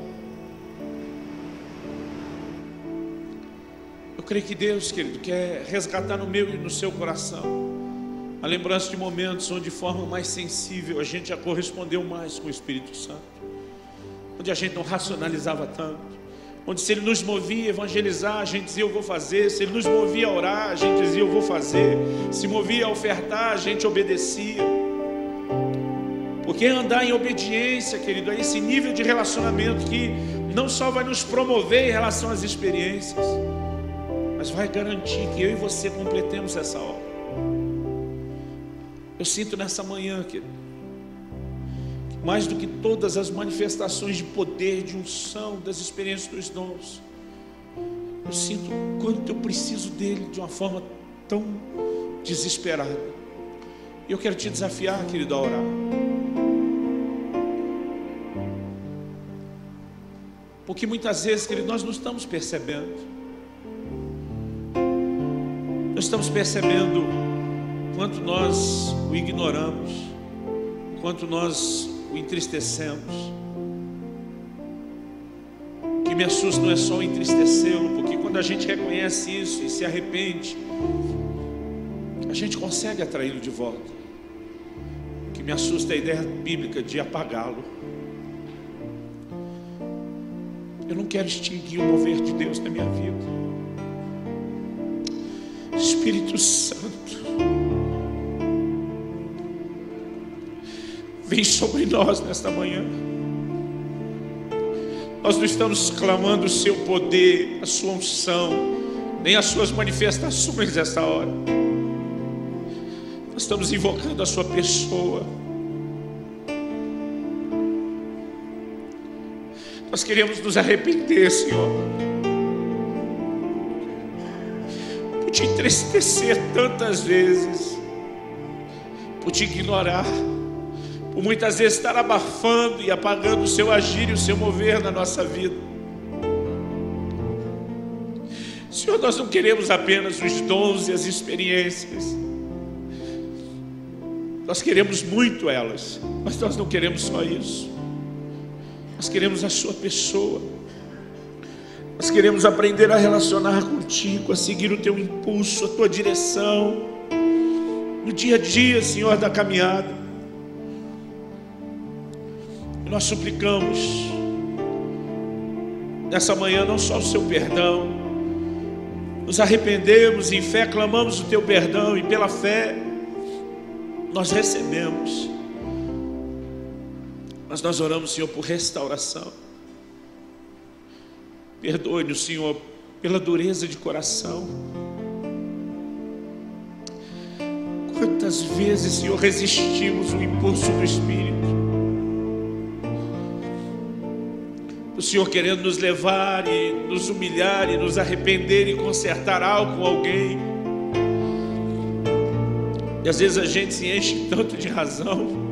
Eu creio que Deus, querido, quer resgatar no meu e no seu coração a lembrança de momentos onde, de forma mais sensível, a gente já correspondeu mais com o Espírito Santo, onde a gente não racionalizava tanto, onde se Ele nos movia a evangelizar, a gente dizia: eu vou fazer. Se Ele nos movia a orar, a gente dizia: eu vou fazer. Se movia a ofertar, a gente obedecia. Porque andar em obediência, querido, é esse nível de relacionamento que não só vai nos promover em relação às experiências, mas vai garantir que eu e você completemos essa obra. Eu sinto nessa manhã, querido, que mais do que todas as manifestações de poder, de unção, das experiências dos dons, eu sinto o quanto eu preciso dele de uma forma tão desesperada. E eu quero te desafiar, querido, a orar. Porque muitas vezes, querido, nós não estamos percebendo. Nós estamos percebendo quanto nós o ignoramos, quanto nós o entristecemos. O que me assusta não é só entristecê-lo, porque quando a gente reconhece isso e se arrepende, a gente consegue atraí-lo de volta. O que me assusta é a ideia bíblica de apagá-lo. Eu não quero extinguir o mover de Deus na minha vida. Espírito Santo, vem sobre nós nesta manhã. Nós não estamos clamando o seu poder, a sua unção, nem as suas manifestações nessa hora. Nós estamos invocando a sua pessoa. Nós queremos nos arrepender, Senhor, por te entristecer tantas vezes, por te ignorar, por muitas vezes estar abafando e apagando o seu agir e o seu mover na nossa vida. Senhor, nós não queremos apenas os dons e as experiências. Nós queremos muito elas, mas nós não queremos só isso. Nós queremos a sua pessoa. Nós queremos aprender a relacionar contigo, a seguir o teu impulso, a tua direção, no dia a dia, Senhor, da caminhada. E nós suplicamos nessa manhã não só o seu perdão, nos arrependemos, em fé clamamos o teu perdão, e pela fé nós recebemos. Mas nós oramos, Senhor, por restauração. Perdoe-nos, Senhor, pela dureza de coração. Quantas vezes, Senhor, resistimos o impulso do Espírito, o Senhor querendo nos levar e nos humilhar e nos arrepender e consertar algo com alguém. E às vezes a gente se enche tanto de razão.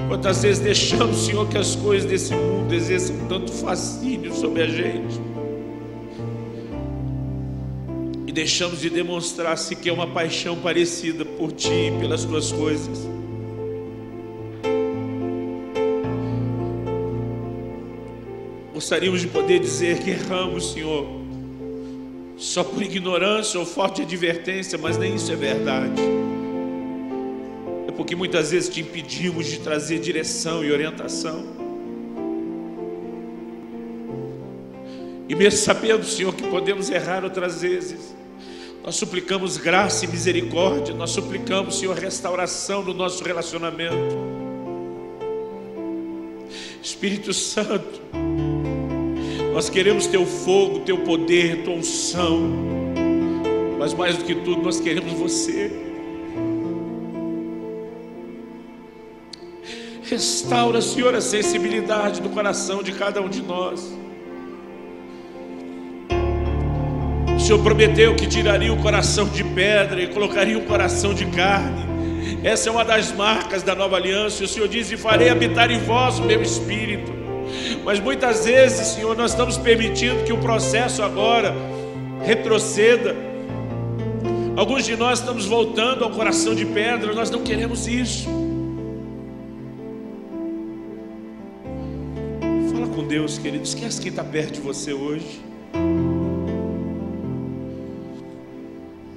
Quantas vezes deixamos, Senhor, que as coisas desse mundo exerçam tanto fascínio sobre a gente, e deixamos de demonstrar sequer uma paixão parecida por Ti e pelas Tuas coisas. Gostaríamos de poder dizer que erramos, Senhor, só por ignorância ou falta de advertência, mas nem isso é verdade. É porque muitas vezes te impedimos de trazer direção e orientação. E mesmo sabendo, Senhor, que podemos errar outras vezes, nós suplicamos graça e misericórdia, nós suplicamos, Senhor, restauração do nosso relacionamento. Espírito Santo, nós queremos Teu fogo, Teu poder, Tua unção, mas mais do que tudo, nós queremos Você. Restaura, Senhor, a sensibilidade do coração de cada um de nós. O Senhor prometeu que tiraria o coração de pedra e colocaria um coração de carne. Essa é uma das marcas da nova aliança. O Senhor diz: e farei habitar em vós o meu espírito. Mas muitas vezes, Senhor, nós estamos permitindo que o processo agora retroceda. Alguns de nós estamos voltando ao coração de pedra. Nós não queremos isso. Fala com Deus, querido. Esquece quem está perto de você hoje.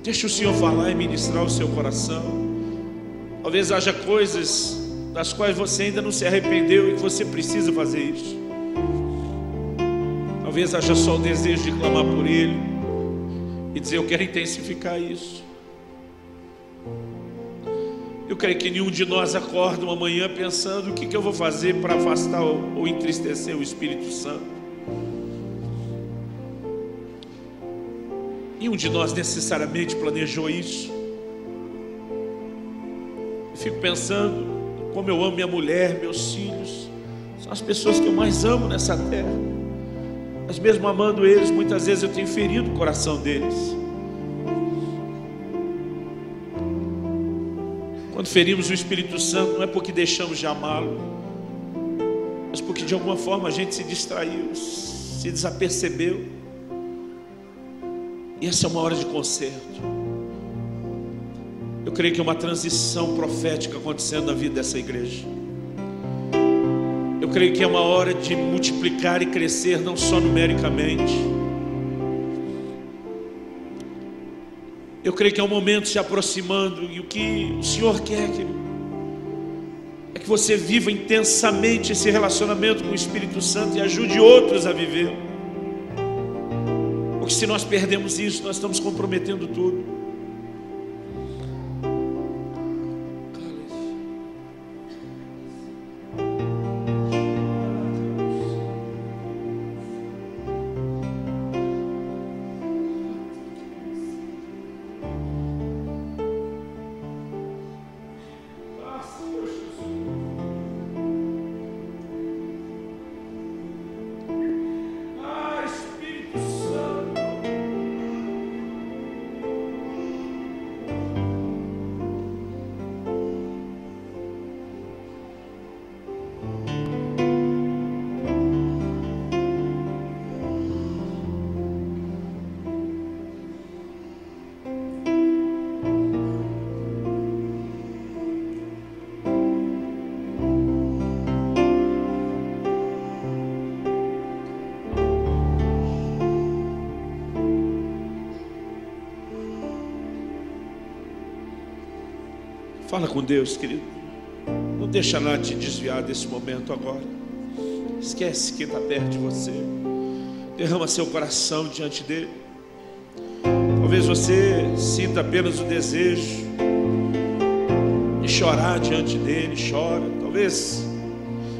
Deixa o Senhor falar e ministrar o seu coração. Talvez haja coisas das quais você ainda não se arrependeu e que você precisa fazer isso. Talvez haja só o desejo de clamar por Ele e dizer: eu quero intensificar isso. Eu creio que nenhum de nós acorda uma manhã pensando: o que eu vou fazer para afastar ou entristecer o Espírito Santo? Nenhum de nós necessariamente planejou isso. Eu fico pensando como eu amo minha mulher, meus filhos. São as pessoas que eu mais amo nessa terra. Mas mesmo amando eles, muitas vezes eu tenho ferido o coração deles. Quando ferimos o Espírito Santo, não é porque deixamos de amá-lo, mas porque de alguma forma a gente se distraiu, se desapercebeu. E essa é uma hora de conserto. Eu creio que é uma transição profética acontecendo na vida dessa igreja. Eu creio que é uma hora de multiplicar e crescer, não só numericamente. Eu creio que é um momento se aproximando, e o que o Senhor quer, querido, é que você viva intensamente esse relacionamento com o Espírito Santo e ajude outros a viver. Porque se nós perdemos isso, nós estamos comprometendo tudo. Fala com Deus, querido. Não deixa nada te desviar desse momento agora. Esquece quem está perto de você. Derrama seu coração diante dele. Talvez você sinta apenas o desejo de chorar diante dele. Chora. Talvez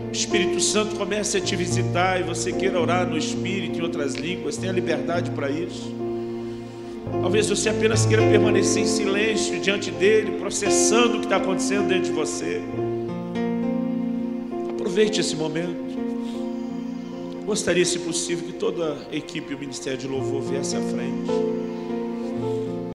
o Espírito Santo comece a te visitar e você queira orar no Espírito em outras línguas. Tenha liberdade para isso. Talvez você apenas queira permanecer em silêncio diante dele, processando o que está acontecendo dentro de você. Aproveite esse momento. Gostaria, se possível, que toda a equipe e o Ministério de Louvor viesse à frente.